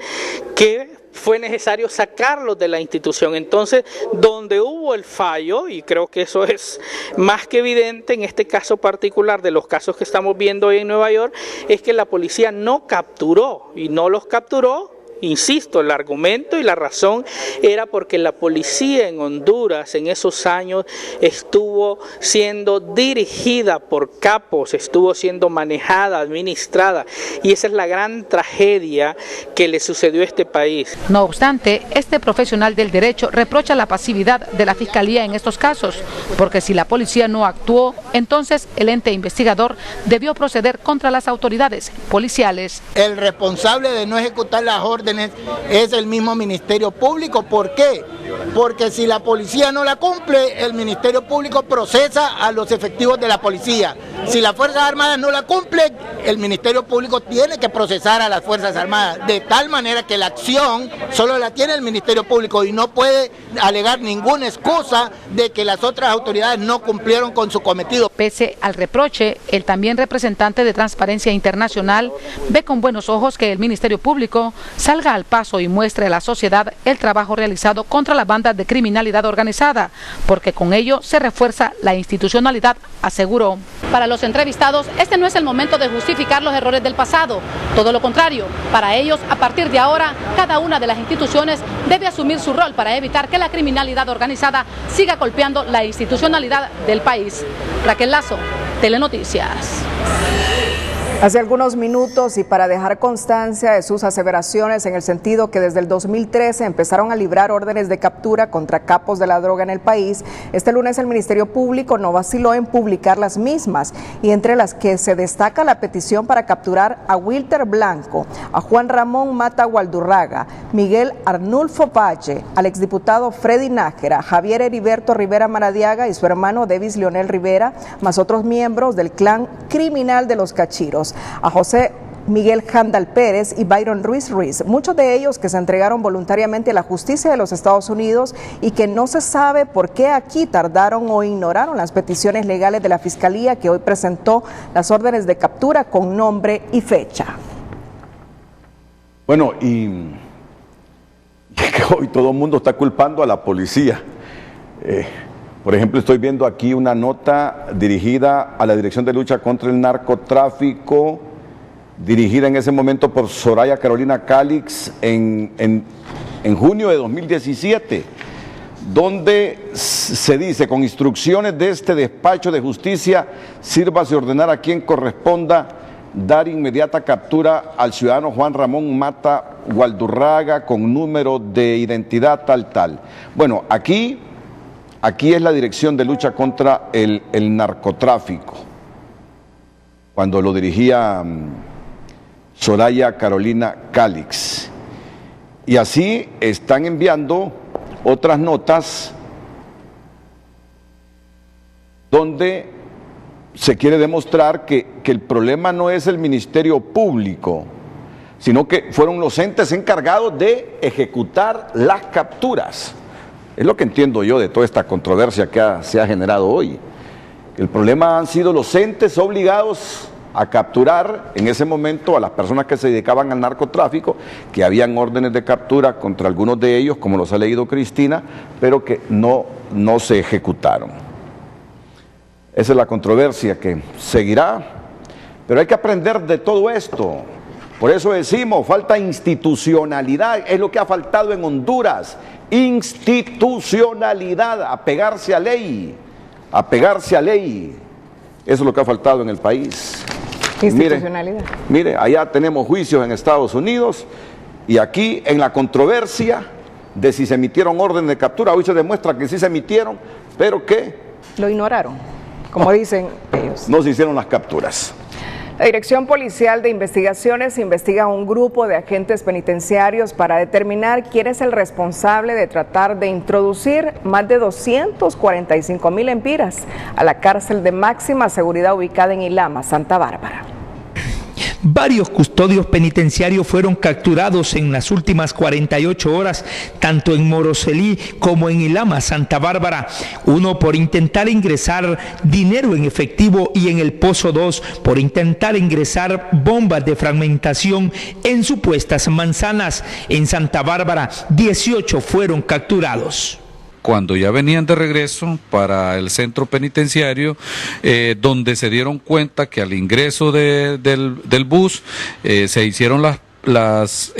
que fue necesario sacarlos de la institución. Entonces, donde hubo el fallo, y creo que eso es más que evidente en este caso particular de los casos que estamos viendo hoy en Nueva York, es que la policía no capturó, y no los capturó. Insisto, el argumento y la razón era porque la policía en Honduras en esos años estuvo siendo dirigida por capos, estuvo siendo manejada, administrada, y esa es la gran tragedia que le sucedió a este país. No obstante, este profesional del derecho reprocha la pasividad de la Fiscalía en estos casos, porque si la policía no actuó, entonces el ente investigador debió proceder contra las autoridades policiales. El responsable de no ejecutar las órdenes es el mismo Ministerio Público. ¿Por qué? Porque si la policía no la cumple, el Ministerio Público procesa a los efectivos de la policía. Si las Fuerzas Armadas no la cumplen, el Ministerio Público tiene que procesar a las Fuerzas Armadas, de tal manera que la acción solo la tiene el Ministerio Público y no puede alegar ninguna excusa de que las otras autoridades no cumplieron con su cometido. Pese al reproche, el también representante de Transparencia Internacional ve con buenos ojos que el Ministerio Público salga al paso y muestre a la sociedad el trabajo realizado contra la banda de criminalidad organizada, porque con ello se refuerza la institucionalidad, aseguró. Para los entrevistados, este no es el momento de justificar los errores del pasado, todo lo contrario. Para ellos, a partir de ahora, cada una de las instituciones debe asumir su rol para evitar que la criminalidad organizada siga golpeando la institucionalidad del país. Raquel Lazo, Telenoticias. Hace algunos minutos, y para dejar constancia de sus aseveraciones en el sentido que desde el 2013 empezaron a librar órdenes de captura contra capos de la droga en el país, este lunes el Ministerio Público no vaciló en publicar las mismas, y entre las que se destaca la petición para capturar a Wilter Blanco, a Juan Ramón Mata Gualdurraga, Miguel Arnulfo Valle, al exdiputado Freddy Nájera, Javier Heriberto Rivera Maradiaga y su hermano Davis Leonel Rivera, más otros miembros del clan criminal de los Cachiros, a José Miguel Handal Pérez y Byron Ruiz, muchos de ellos que se entregaron voluntariamente a la justicia de los Estados Unidos y que no se sabe por qué aquí tardaron o ignoraron las peticiones legales de la Fiscalía, que hoy presentó las órdenes de captura con nombre y fecha. Bueno, y que hoy todo el mundo está culpando a la policía. Por ejemplo, estoy viendo aquí una nota dirigida a la Dirección de Lucha contra el Narcotráfico, dirigida en ese momento por Soraya Carolina Calix en junio de 2017, donde se dice: con instrucciones de este despacho de justicia, sírvase ordenar a quien corresponda dar inmediata captura al ciudadano Juan Ramón Mata Gualdurraga con número de identidad tal. Bueno, aquí es la Dirección de Lucha contra el Narcotráfico, cuando lo dirigía Soraya Carolina Calix. Y así están enviando otras notas donde se quiere demostrar que el problema no es el Ministerio Público, sino que fueron los entes encargados de ejecutar las capturas. Es lo que entiendo yo de toda esta controversia que se ha generado hoy. El problema han sido los entes obligados a capturar en ese momento a las personas que se dedicaban al narcotráfico, que habían órdenes de captura contra algunos de ellos, como los ha leído Cristina, pero que no se ejecutaron. Esa es la controversia que seguirá, pero hay que aprender de todo esto. Por eso decimos, falta institucionalidad, es lo que ha faltado en Honduras. institucionalidad, apegarse a ley, apegarse a ley. Eso es lo que ha faltado en el país. Institucionalidad. Mire, allá tenemos juicios en Estados Unidos y aquí en la controversia de si se emitieron órdenes de captura, hoy se demuestra que sí se emitieron, pero que lo ignoraron, como dicen ellos. No se hicieron las capturas. La Dirección Policial de Investigaciones investiga a un grupo de agentes penitenciarios para determinar quién es el responsable de tratar de introducir más de 245,000 empiras a la cárcel de máxima seguridad ubicada en Ilama, Santa Bárbara. Varios custodios penitenciarios fueron capturados en las últimas 48 horas, tanto en Moroselí como en Ilama, Santa Bárbara. Uno por intentar ingresar dinero en efectivo y en el Pozo 2 por intentar ingresar bombas de fragmentación en supuestas manzanas. En Santa Bárbara, 18 fueron capturados. Cuando ya venían de regreso para el centro penitenciario, donde se dieron cuenta que al ingreso del bus se hicieron las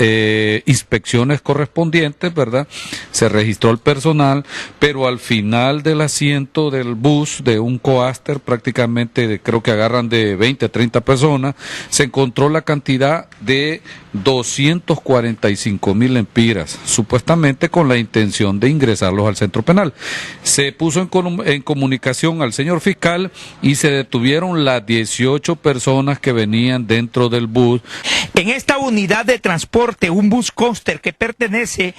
inspecciones correspondientes, ¿verdad? Se registró el personal, pero al final del asiento del bus, de un coaster, prácticamente creo que agarran de 20 a 30 personas, se encontró la cantidad de 245,000 empiras, supuestamente con la intención de ingresarlos al centro penal. Se puso en comunicación al señor fiscal y se detuvieron las 18 personas que venían dentro del bus. En esta unidad de transporte, un bus coaster que pertenece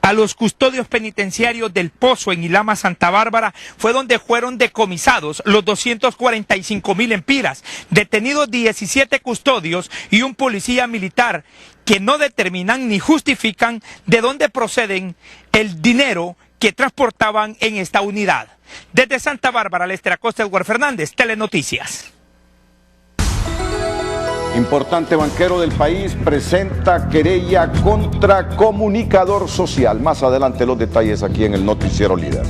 a los custodios penitenciarios del Pozo en Ilama, Santa Bárbara, fue donde fueron decomisados los 245,000 empiras, detenidos 17 custodios y un policía militar que no determinan ni justifican de dónde proceden el dinero que transportaban en esta unidad. Desde Santa Bárbara, Lester Acosta, Edward Fernández, Telenoticias. Importante banquero del país presenta querella contra comunicador social. Más adelante los detalles aquí en el Noticiero Líder.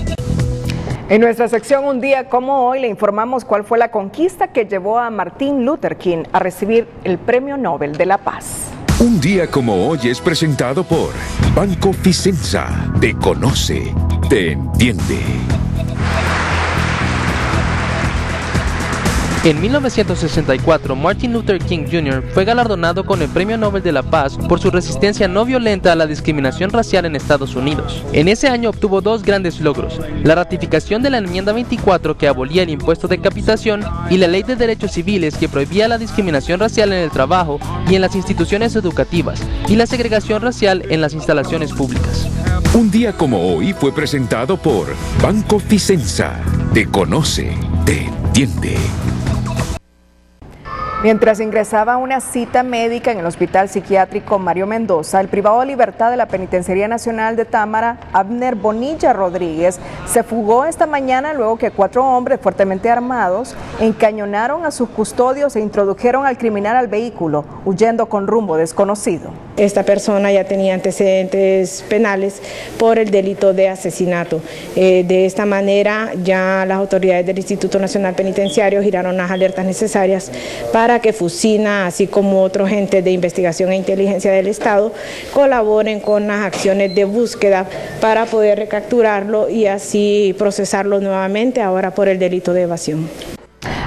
En nuestra sección Un día como hoy le informamos cuál fue la conquista que llevó a Martin Luther King a recibir el Premio Nobel de la Paz. Un día como hoy es presentado por Banco Ficenza. Te conoce, te entiende. En 1964, Martin Luther King Jr. fue galardonado con el Premio Nobel de la Paz por su resistencia no violenta a la discriminación racial en Estados Unidos. En ese año obtuvo dos grandes logros: la ratificación de la enmienda 24 que abolía el impuesto de capitación y la ley de derechos civiles que prohibía la discriminación racial en el trabajo y en las instituciones educativas y la segregación racial en las instalaciones públicas. Un día como hoy fue presentado por Banco Ficenza. Te conoce, te entiende. Mientras ingresaba a una cita médica en el Hospital Psiquiátrico Mario Mendoza, el privado de libertad de la Penitenciaría Nacional de Támara, Abner Bonilla Rodríguez, se fugó esta mañana luego que 4 hombres fuertemente armados encañonaron a sus custodios e introdujeron al criminal al vehículo, huyendo con rumbo desconocido. Esta persona ya tenía antecedentes penales por el delito de asesinato. De esta manera ya las autoridades del Instituto Nacional Penitenciario giraron las alertas necesarias para que Fusina, así como otros entes de investigación e inteligencia del Estado, colaboren con las acciones de búsqueda para poder recapturarlo y así procesarlo nuevamente, ahora por el delito de evasión.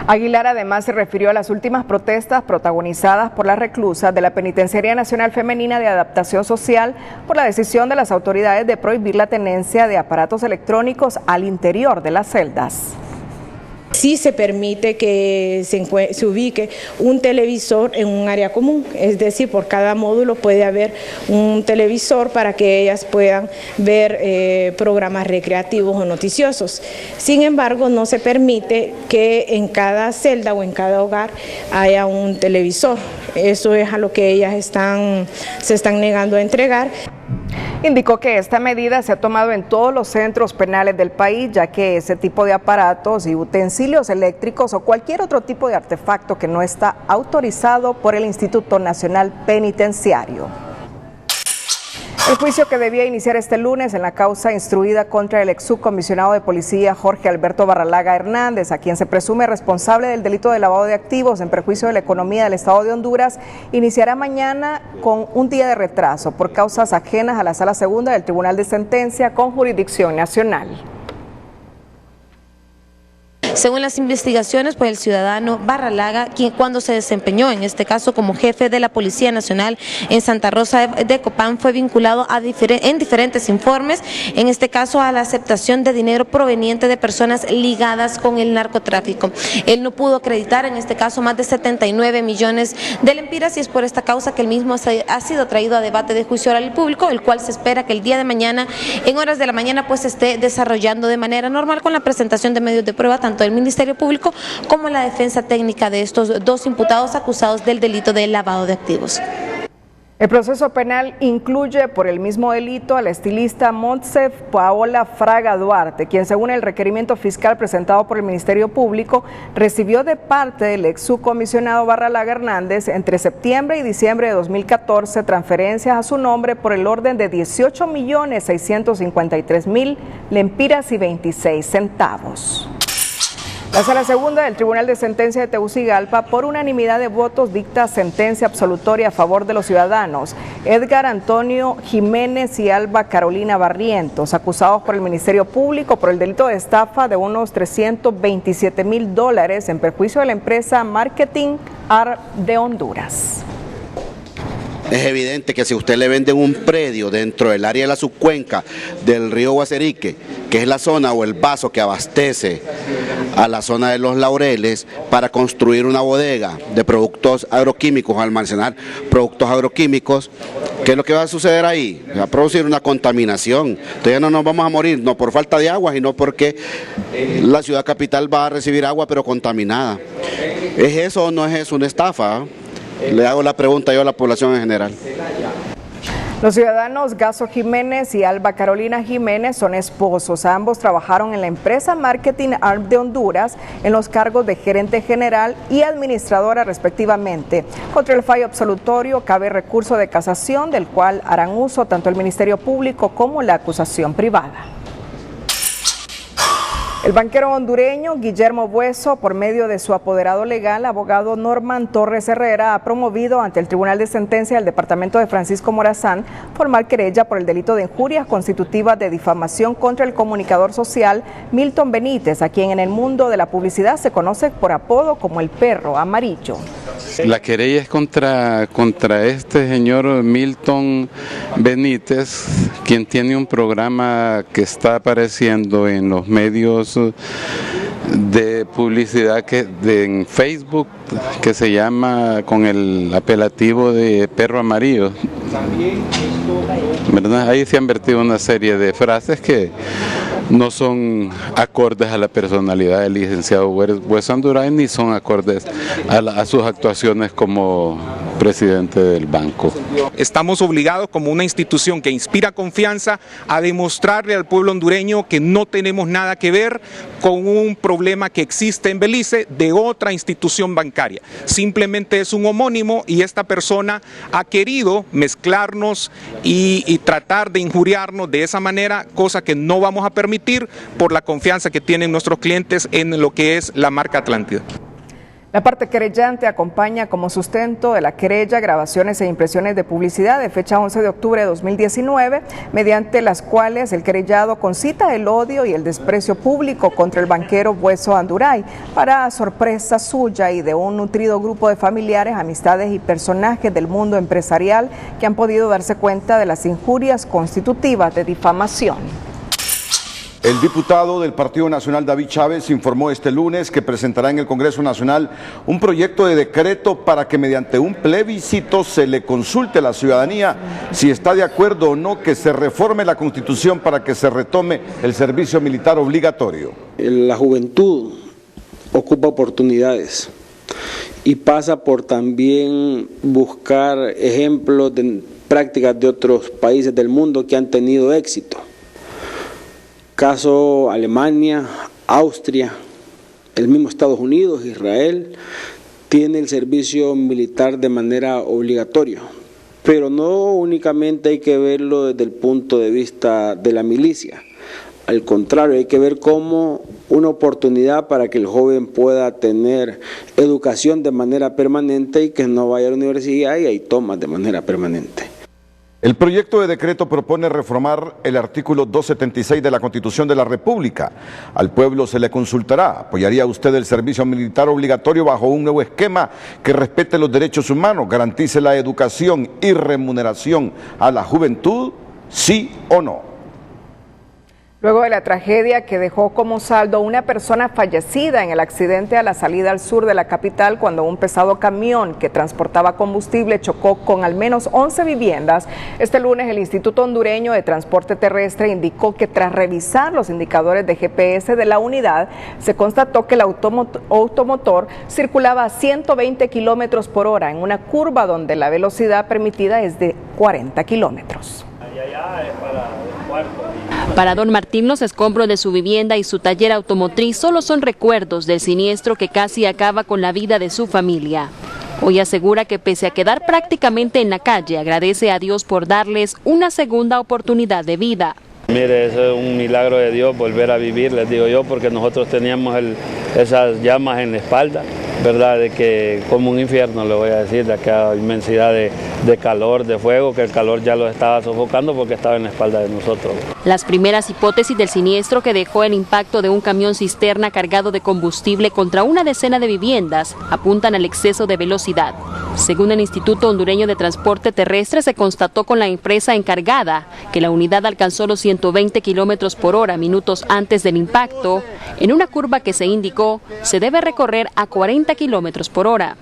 Aguilar además se refirió a las últimas protestas protagonizadas por las reclusas de la Penitenciaría Nacional Femenina de Adaptación Social por la decisión de las autoridades de prohibir la tenencia de aparatos electrónicos al interior de las celdas. Sí se permite que se ubique un televisor en un área común, es decir, por cada módulo puede haber un televisor para que ellas puedan ver programas recreativos o noticiosos. Sin embargo, no se permite que en cada celda o en cada hogar haya un televisor. Eso es a lo que ellas se están negando a entregar. Indicó que esta medida se ha tomado en todos los centros penales del país, ya que ese tipo de aparatos y utensilios eléctricos o cualquier otro tipo de artefacto que no está autorizado por el Instituto Nacional Penitenciario. El juicio que debía iniciar este lunes en la causa instruida contra el ex subcomisionado de policía Jorge Alberto Barralaga Hernández, a quien se presume responsable del delito de lavado de activos en perjuicio de la economía del Estado de Honduras, iniciará mañana con un día de retraso por causas ajenas a la Sala Segunda del Tribunal de Sentencia con jurisdicción nacional. Según las investigaciones, pues el ciudadano Barralaga, quien cuando se desempeñó en este caso como jefe de la Policía Nacional en Santa Rosa de Copán, fue vinculado en diferentes informes, en este caso a la aceptación de dinero proveniente de personas ligadas con el narcotráfico. Él no pudo acreditar en este caso más de 79 millones de lempiras y es por esta causa que el mismo ha sido traído a debate de juicio oral y público, el cual se espera que el día de mañana, en horas de la mañana, pues se esté desarrollando de manera normal con la presentación de medios de prueba, tanto del Ministerio Público como la defensa técnica de estos dos imputados acusados del delito de lavado de activos. El proceso penal incluye por el mismo delito a la estilista Montse Paola Fraga Duarte, quien según el requerimiento fiscal presentado por el Ministerio Público recibió de parte del ex subcomisionado Barralaga Hernández entre septiembre y diciembre de 2014 transferencias a su nombre por el orden de 18.653.000 lempiras y 26 centavos. La Sala Segunda del Tribunal de Sentencia de Tegucigalpa, por unanimidad de votos, dicta sentencia absolutoria a favor de los ciudadanos Edgar Antonio Jiménez y Alba Carolina Barrientos, acusados por el Ministerio Público por el delito de estafa de unos $327.000 en perjuicio de la empresa Marketing Art de Honduras. Es evidente que si usted le vende un predio dentro del área de la subcuenca del río Guaserique, que es la zona o el vaso que abastece a la zona de los Laureles para construir una bodega de productos agroquímicos, almacenar productos agroquímicos, ¿qué es lo que va a suceder ahí? Va a producir una contaminación. Entonces ya no nos vamos a morir, no por falta de agua, sino porque la ciudad capital va a recibir agua pero contaminada. ¿Es eso o no es eso una estafa? Le hago la pregunta yo a la población en general. Los ciudadanos Gaso Jiménez y Alba Carolina Jiménez son esposos. Ambos trabajaron en la empresa Marketing Art de Honduras en los cargos de gerente general y administradora respectivamente. Contra el fallo absolutorio cabe recurso de casación del cual harán uso tanto el Ministerio Público como la acusación privada. El banquero hondureño Guillermo Bueso, por medio de su apoderado legal, abogado Norman Torres Herrera, ha promovido ante el Tribunal de Sentencia del Departamento de Francisco Morazán formal querella por el delito de injurias constitutivas de difamación contra el comunicador social Milton Benítez, a quien en el mundo de la publicidad se conoce por apodo como el perro amarillo. La querella es contra este señor Milton Benítez, quien tiene un programa que está apareciendo en los medios de publicidad en Facebook, que se llama con el apelativo de perro amarillo, ¿verdad? Ahí se han vertido una serie de frases que no son acordes a la personalidad del licenciado Bueso Anduray, ni son acordes a sus actuaciones como presidente del banco. Estamos obligados como una institución que inspira confianza a demostrarle al pueblo hondureño que no tenemos nada que ver con un problema que existe en Belice de otra institución bancaria. Simplemente es un homónimo y esta persona ha querido mezclarnos y tratar de injuriarnos de esa manera, cosa que no vamos a permitir por la confianza que tienen nuestros clientes en lo que es la marca Atlántida. La parte querellante acompaña como sustento de la querella grabaciones e impresiones de publicidad de fecha 11 de octubre de 2019, mediante las cuales el querellado concita el odio y el desprecio público contra el banquero Bueso Anduray, para sorpresa suya y de un nutrido grupo de familiares, amistades y personajes del mundo empresarial que han podido darse cuenta de las injurias constitutivas de difamación. El diputado del Partido Nacional David Chávez informó este lunes que presentará en el Congreso Nacional un proyecto de decreto para que mediante un plebiscito se le consulte a la ciudadanía si está de acuerdo o no que se reforme la Constitución para que se retome el servicio militar obligatorio. La juventud ocupa oportunidades y pasa por también buscar ejemplos de prácticas de otros países del mundo que han tenido éxito. Caso Alemania, Austria, el mismo Estados Unidos, Israel, tiene el servicio militar de manera obligatoria. pero no únicamente hay que verlo desde el punto de vista de la milicia. Al contrario, hay que ver como una oportunidad para que el joven pueda tener educación de manera permanente y que no vaya a la universidad y hay tomas de manera permanente. El proyecto de decreto propone reformar el artículo 276 de la Constitución de la República. Al pueblo se le consultará. ¿Apoyaría usted el servicio militar obligatorio bajo un nuevo esquema que respete los derechos humanos, garantice la educación y remuneración a la juventud? ¿Sí o no? Luego de la tragedia que dejó como saldo una persona fallecida en el accidente a la salida al sur de la capital cuando un pesado camión que transportaba combustible chocó con al menos 11 viviendas, este lunes el Instituto Hondureño de Transporte Terrestre indicó que tras revisar los indicadores de GPS de la unidad, se constató que el automotor circulaba a 120 kilómetros por hora en una curva donde la velocidad permitida es de 40 kilómetros. Para don Martín, los escombros de su vivienda y su taller automotriz solo son recuerdos del siniestro que casi acaba con la vida de su familia. Hoy asegura que pese a quedar prácticamente en la calle, agradece a Dios por darles una segunda oportunidad de vida. Mire, eso es un milagro de Dios, volver a vivir, les digo yo, porque nosotros teníamos esas llamas en la espalda, ¿verdad? De que como un infierno, le voy a decir, de aquella inmensidad de calor, de fuego, que el calor ya lo estaba sofocando porque estaba en la espalda de nosotros. Las primeras hipótesis del siniestro que dejó el impacto de un camión cisterna cargado de combustible contra una decena de viviendas apuntan al exceso de velocidad. Según el Instituto Hondureño de Transporte Terrestre, se constató con la empresa encargada que la unidad alcanzó los 120 kilómetros por hora minutos antes del impacto, en una curva que se indicó se debe recorrer a 40 kilómetros por hora.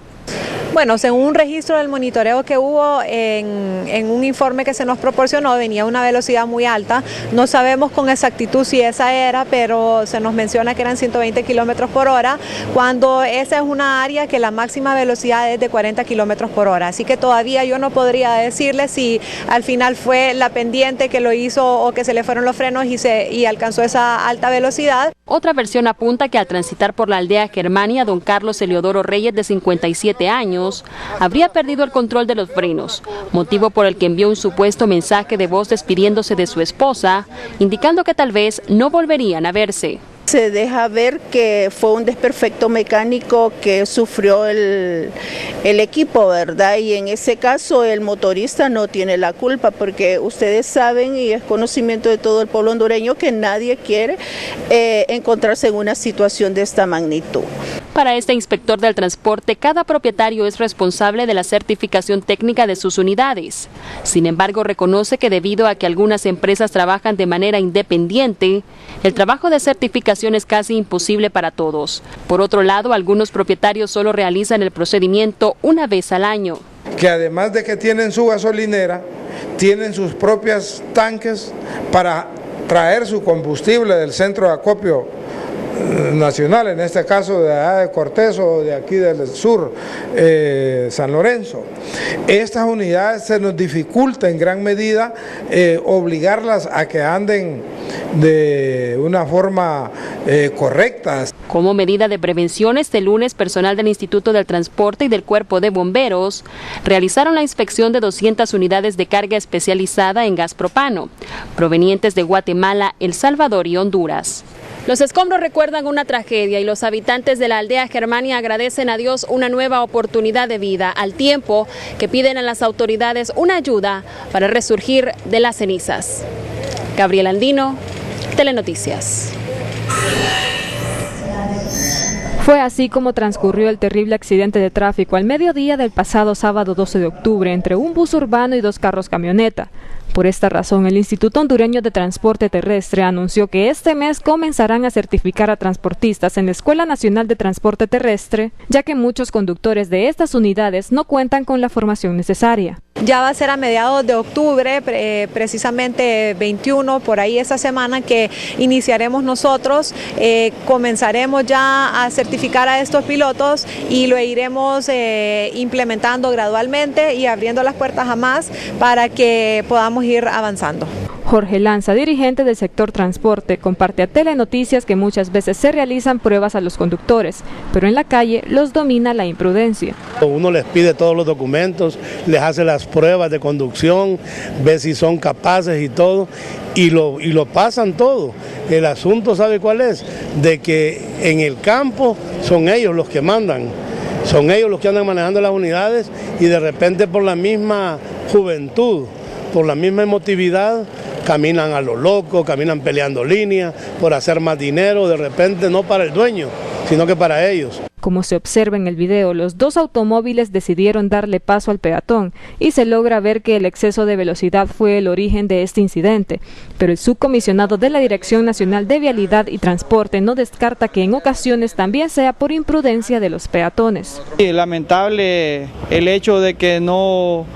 Bueno, según un registro del monitoreo que hubo en un informe que se nos proporcionó, venía a una velocidad muy alta. No sabemos con exactitud si esa era, pero se nos menciona que eran 120 kilómetros por hora, cuando esa es una área que la máxima velocidad es de 40 kilómetros por hora. Así que todavía yo no podría decirle si al final fue la pendiente que lo hizo o que se le fueron los frenos y alcanzó esa alta velocidad. Otra versión apunta que al transitar por la aldea Germania, don Carlos Eliodoro Reyes, de 57 años, habría perdido el control de los frenos, motivo por el que envió un supuesto mensaje de voz despidiéndose de su esposa, indicando que tal vez no volverían a verse. Se deja ver que fue un desperfecto mecánico que sufrió el equipo, ¿verdad? Y en ese caso el motorista no tiene la culpa, porque ustedes saben y es conocimiento de todo el pueblo hondureño que nadie quiere encontrarse en una situación de esta magnitud. Para este inspector del transporte, cada propietario es responsable de la certificación técnica de sus unidades. Sin embargo, reconoce que debido a que algunas empresas trabajan de manera independiente, el trabajo de certificación es casi imposible para todos. Por otro lado, algunos propietarios solo realizan el procedimiento una vez al año. Que además de que tienen su gasolinera, tienen sus propios tanques para traer su combustible del centro de acopio nacional, en este caso de Cortés o de aquí del sur, San Lorenzo. Estas unidades se nos dificulta en gran medida obligarlas a que anden de una forma correcta. Como medida de prevención, este lunes, personal del Instituto del Transporte y del Cuerpo de Bomberos realizaron la inspección de 200 unidades de carga especializada en gas propano, provenientes de Guatemala, El Salvador y Honduras. Los escombros recuerdan una tragedia y los habitantes de la aldea Germania agradecen a Dios una nueva oportunidad de vida, al tiempo que piden a las autoridades una ayuda para resurgir de las cenizas. Gabriel Andino, Telenoticias. Fue así como transcurrió el terrible accidente de tráfico al mediodía del pasado sábado 12 de octubre entre un bus urbano y 2 carros camioneta. Por esta razón, el Instituto Hondureño de Transporte Terrestre anunció que este mes comenzarán a certificar a transportistas en la Escuela Nacional de Transporte Terrestre, ya que muchos conductores de estas unidades no cuentan con la formación necesaria. Ya va a ser a mediados de octubre, precisamente 21, por ahí esa semana que iniciaremos nosotros, comenzaremos ya a certificar a estos pilotos y lo iremos implementando gradualmente y abriendo las puertas a más para que podamos ir avanzando. Jorge Lanza, dirigente del sector transporte, comparte a Telenoticias que muchas veces se realizan pruebas a los conductores, pero en la calle los domina la imprudencia. Uno les pide todos los documentos, les hace las pruebas de conducción, ve si son capaces y todo, y lo pasan todo. El asunto, ¿sabe cuál es? De que en el campo son ellos los que mandan, son ellos los que andan manejando las unidades y de repente por la misma juventud, por la misma emotividad, caminan a lo loco, caminan peleando líneas por hacer más dinero, de repente no para el dueño, sino que para ellos. Como se observa en el video, los dos automóviles decidieron darle paso al peatón y se logra ver que el exceso de velocidad fue el origen de este incidente, pero el subcomisionado de la Dirección Nacional de Vialidad y Transporte no descarta que en ocasiones también sea por imprudencia de los peatones. Sí, lamentable el hecho de que no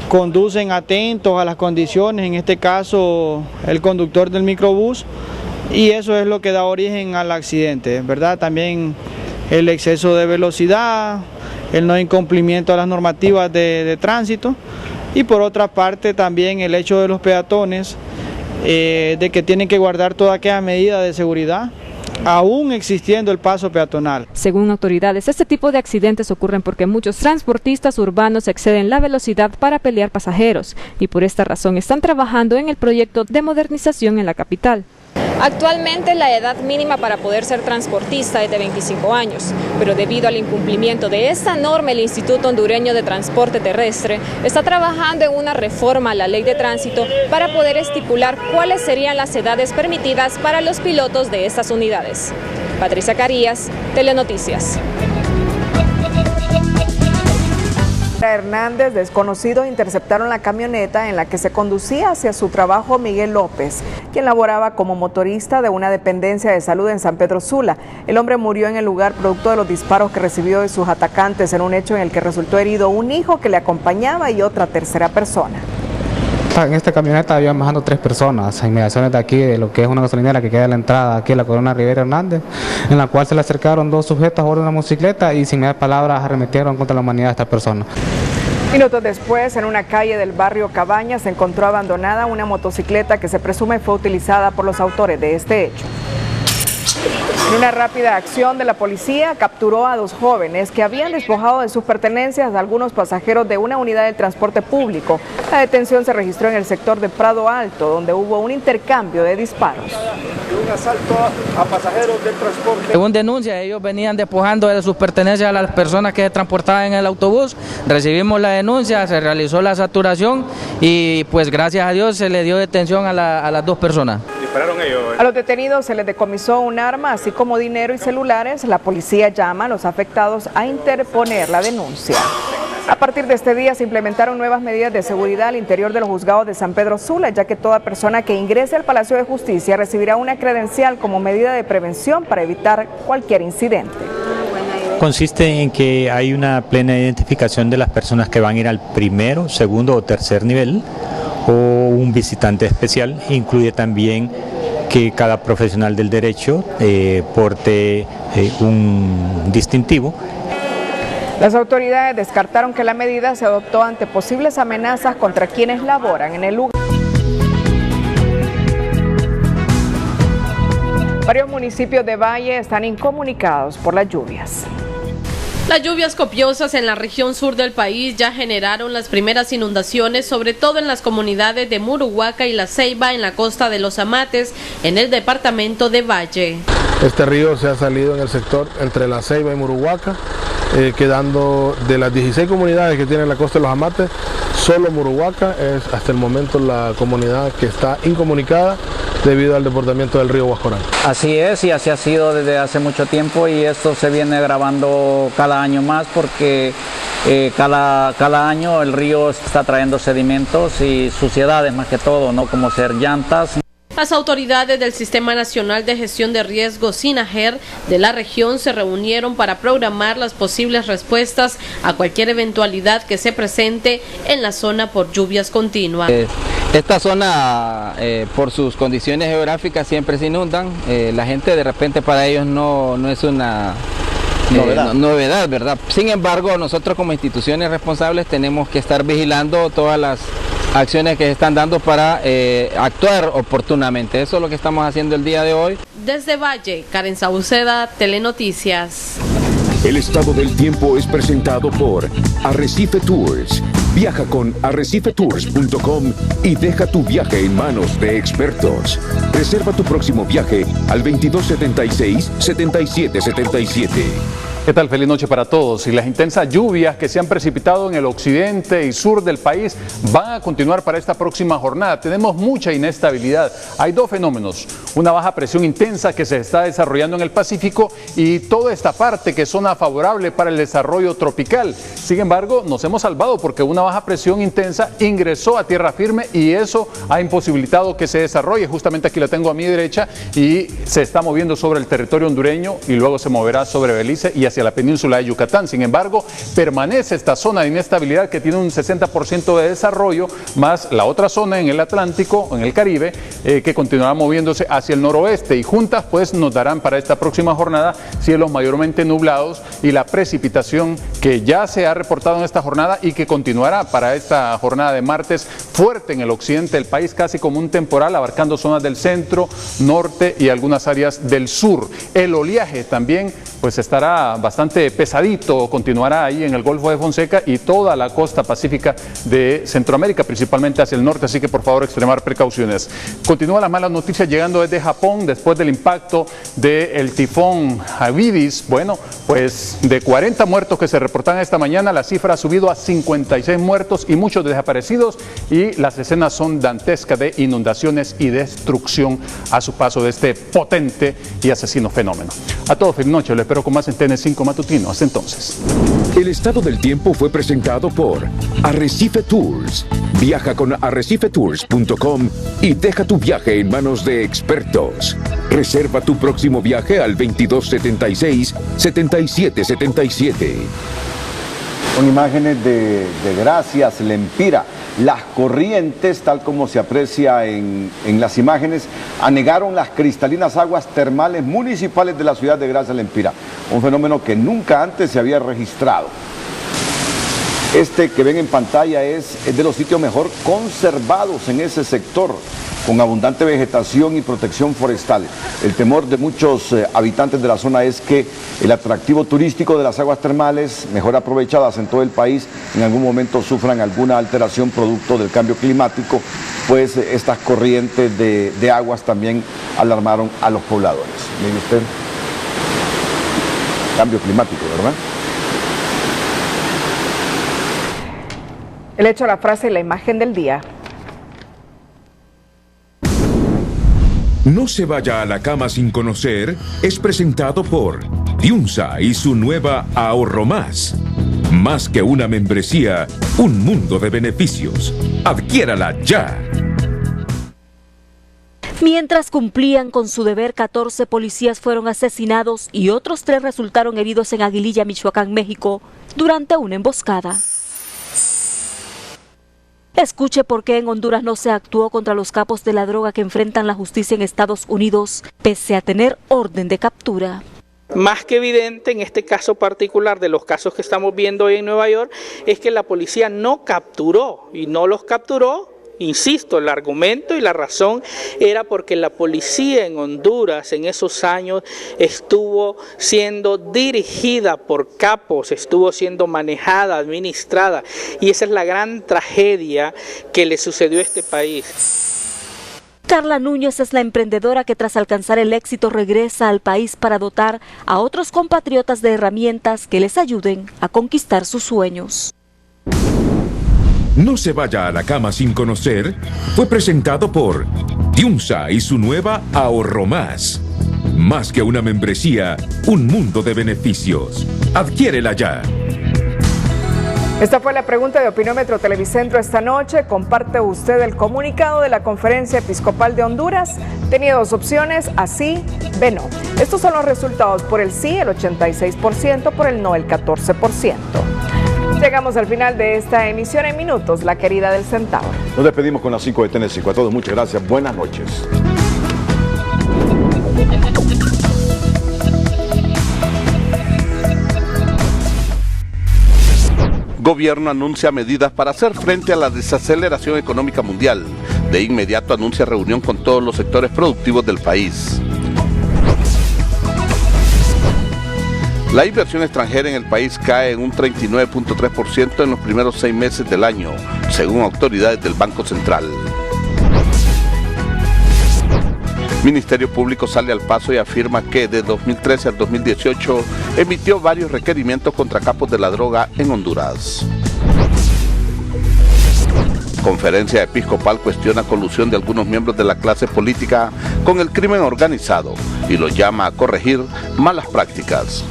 conducen atentos a las condiciones, en este caso el conductor del microbús, y eso es lo que da origen al accidente, ¿verdad? También el exceso de velocidad, el no incumplimiento a las normativas de tránsito y por otra parte también el hecho de los peatones de que tienen que guardar toda aquella medida de seguridad, aún existiendo el paso peatonal. Según autoridades, este tipo de accidentes ocurren porque muchos transportistas urbanos exceden la velocidad para pelear pasajeros y por esta razón están trabajando en el proyecto de modernización en la capital. Actualmente la edad mínima para poder ser transportista es de 25 años, pero debido al incumplimiento de esta norma, el Instituto Hondureño de Transporte Terrestre está trabajando en una reforma a la ley de tránsito para poder estipular cuáles serían las edades permitidas para los pilotos de estas unidades. Patricia Carías, Telenoticias. Hernández, desconocidos interceptaron la camioneta en la que se conducía hacia su trabajo Miguel López, quien laboraba como motorista de una dependencia de salud en San Pedro Sula. El hombre murió en el lugar producto de los disparos que recibió de sus atacantes en un hecho en el que resultó herido un hijo que le acompañaba y otra tercera persona. En esta camioneta iban bajando 3 personas a inmediaciones de aquí, de lo que es una gasolinera que queda en la entrada aquí a la Corona Rivera Hernández, en la cual se le acercaron 2 sujetos a bordo de una motocicleta y sin mediar palabras arremetieron contra la humanidad de estas personas. Minutos después, en una calle del barrio Cabañas, se encontró abandonada una motocicleta que se presume fue utilizada por los autores de este hecho. En una rápida acción de la policía, capturó a 2 jóvenes que habían despojado de sus pertenencias a algunos pasajeros de una unidad del transporte público. La detención se registró en el sector de Prado Alto, donde hubo un intercambio de disparos. Un asalto a pasajeros del transporte. Según denuncia, ellos venían despojando de sus pertenencias a las personas que se transportaban en el autobús. Recibimos la denuncia, se realizó la saturación y pues gracias a Dios se le dio detención a las 2 personas. ¿Dispararon ellos? A los detenidos se les decomisó un arma, así como dinero y celulares. La policía llama a los afectados a interponer la denuncia. A partir de este día se implementaron nuevas medidas de seguridad al interior de los juzgados de San Pedro Sula, ya que toda persona que ingrese al Palacio de Justicia recibirá una credencial como medida de prevención para evitar cualquier incidente. Consiste en que hay una plena identificación de las personas que van a ir al primero, segundo o tercer nivel o un visitante especial. Incluye también que cada profesional del derecho porte un distintivo. Las autoridades descartaron que la medida se adoptó ante posibles amenazas contra quienes laboran en el lugar. Varios municipios de Valle están incomunicados por las lluvias. Las lluvias copiosas en la región sur del país ya generaron las primeras inundaciones, sobre todo en las comunidades de Muruhuaca y La Ceiba, en la costa de Los Amates, en el departamento de Valle. Este río se ha salido en el sector entre La Ceiba y Muruhuaca, quedando de las 16 comunidades que tiene la costa de Los Amates, solo Muruhuaca es hasta el momento la comunidad que está incomunicada debido al desbordamiento del río Huascorán. Así es, y así ha sido desde hace mucho tiempo, y esto se viene agravando cada año más porque cada año el río está trayendo sedimentos y suciedades más que todo, ¿no? Como ser llantas. Las autoridades del Sistema Nacional de Gestión de Riesgos, SINAGER, de la región se reunieron para programar las posibles respuestas a cualquier eventualidad que se presente en la zona por lluvias continuas. Esta zona, por sus condiciones geográficas, siempre se inundan. La gente, de repente, para ellos no es una novedad, ¿verdad? Sin embargo, nosotros como instituciones responsables tenemos que estar vigilando todas las acciones que se están dando para actuar oportunamente. Eso es lo que estamos haciendo el día de hoy. Desde Valle, Karen Sauceda, Telenoticias. El estado del tiempo es presentado por Arrecife Tours. Viaja con arrecifetours.com y deja tu viaje en manos de expertos. Reserva tu próximo viaje al 2276-7777. ¿Qué tal? Feliz noche para todos. Y las intensas lluvias que se han precipitado en el occidente y sur del país van a continuar para esta próxima jornada. Tenemos mucha inestabilidad. Hay dos fenómenos. Una baja presión intensa que se está desarrollando en el Pacífico y toda esta parte que es zona favorable para el desarrollo tropical. Sin embargo, nos hemos salvado porque una baja presión intensa ingresó a tierra firme y eso ha imposibilitado que se desarrolle. Justamente aquí la tengo a mi derecha y se está moviendo sobre el territorio hondureño y luego se moverá sobre Belice y hacia la península de Yucatán. Sin embargo, permanece esta zona de inestabilidad que tiene un 60% de desarrollo, más la otra zona en el Atlántico, en el Caribe, que continuará moviéndose hacia el noroeste y juntas pues nos darán para esta próxima jornada cielos mayormente nublados y la precipitación que ya se ha reportado en esta jornada y que continuará para esta jornada de martes fuerte en el occidente del país, casi como un temporal abarcando zonas del centro, norte y algunas áreas del sur. El oleaje también pues estará bastante pesadito, continuará ahí en el Golfo de Fonseca y toda la costa pacífica de Centroamérica, principalmente hacia el norte, así que por favor extremar precauciones. Continúan las malas noticias llegando desde Japón después del impacto del tifón Hagibis. Bueno, pues de 40 muertos que se reportan esta mañana, la cifra ha subido a 56 muertos y muchos desaparecidos y las escenas son dantescas de inundaciones y destrucción a su paso de este potente y asesino fenómeno. A todos, feliz noche, lo espero con más en TN5 Matutino. Hasta entonces. El estado del tiempo fue presentado por Arrecife Tours. Viaja con arrecifetours.com y deja tu viaje en manos de expertos. Reserva tu próximo viaje al 2276-7777. Son imágenes de Gracias, Lempira. Las corrientes, tal como se aprecia en las imágenes, anegaron las cristalinas aguas termales municipales de la ciudad de Gracias, Lempira. Un fenómeno que nunca antes se había registrado. Este que ven en pantalla es de los sitios mejor conservados en ese sector, con abundante vegetación y protección forestal. El temor de muchos habitantes de la zona es que el atractivo turístico de las aguas termales, mejor aprovechadas en todo el país, en algún momento sufran alguna alteración producto del cambio climático, pues estas corrientes de aguas también alarmaron a los pobladores. Mire usted, cambio climático, ¿verdad? El hecho, la frase y la imagen del día. No se vaya a la cama sin conocer es presentado por Diunsa y su nueva Ahorro Más. Más que una membresía, un mundo de beneficios. Adquiérala ya. Mientras cumplían con su deber, 14 policías fueron asesinados y otros 3 resultaron heridos en Aguililla, Michoacán, México, durante una emboscada. Escuche por qué en Honduras no se actuó contra los capos de la droga que enfrentan la justicia en Estados Unidos, pese a tener orden de captura. Más que evidente en este caso particular de los casos que estamos viendo hoy en Nueva York, es que la policía no capturó y no los capturó. Insisto, el argumento y la razón era porque la policía en Honduras en esos años estuvo siendo dirigida por capos, estuvo siendo manejada, administrada, y esa es la gran tragedia que le sucedió a este país. Carla Núñez es la emprendedora que tras alcanzar el éxito regresa al país para dotar a otros compatriotas de herramientas que les ayuden a conquistar sus sueños. No se vaya a la cama sin conocer fue presentado por Diunsa y su nueva Ahorro Más. Más que una membresía, un mundo de beneficios. Adquiérela ya. Esta fue la pregunta de Opinómetro Televicentro esta noche. ¿Comparte usted el comunicado de la Conferencia Episcopal de Honduras? Tenía 2 opciones, así, B, no. Estos son los resultados: por el sí, el 86%, por el no, el 14%. Llegamos al final de esta emisión en minutos, la querida del Centauro. Nos despedimos con las 5 de TN5. A todos muchas gracias, buenas noches. Gobierno anuncia medidas para hacer frente a la desaceleración económica mundial. De inmediato anuncia reunión con todos los sectores productivos del país. La inversión extranjera en el país cae en un 39.3% en los primeros 6 meses del año, según autoridades del Banco Central. Ministerio Público sale al paso y afirma que de 2013 al 2018 emitió varios requerimientos contra capos de la droga en Honduras. Conferencia Episcopal cuestiona colusión de algunos miembros de la clase política con el crimen organizado y los llama a corregir malas prácticas.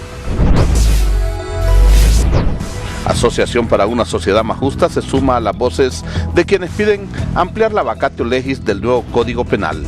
Asociación para una sociedad más justa se suma a las voces de quienes piden ampliar la vacatio legis del nuevo Código Penal.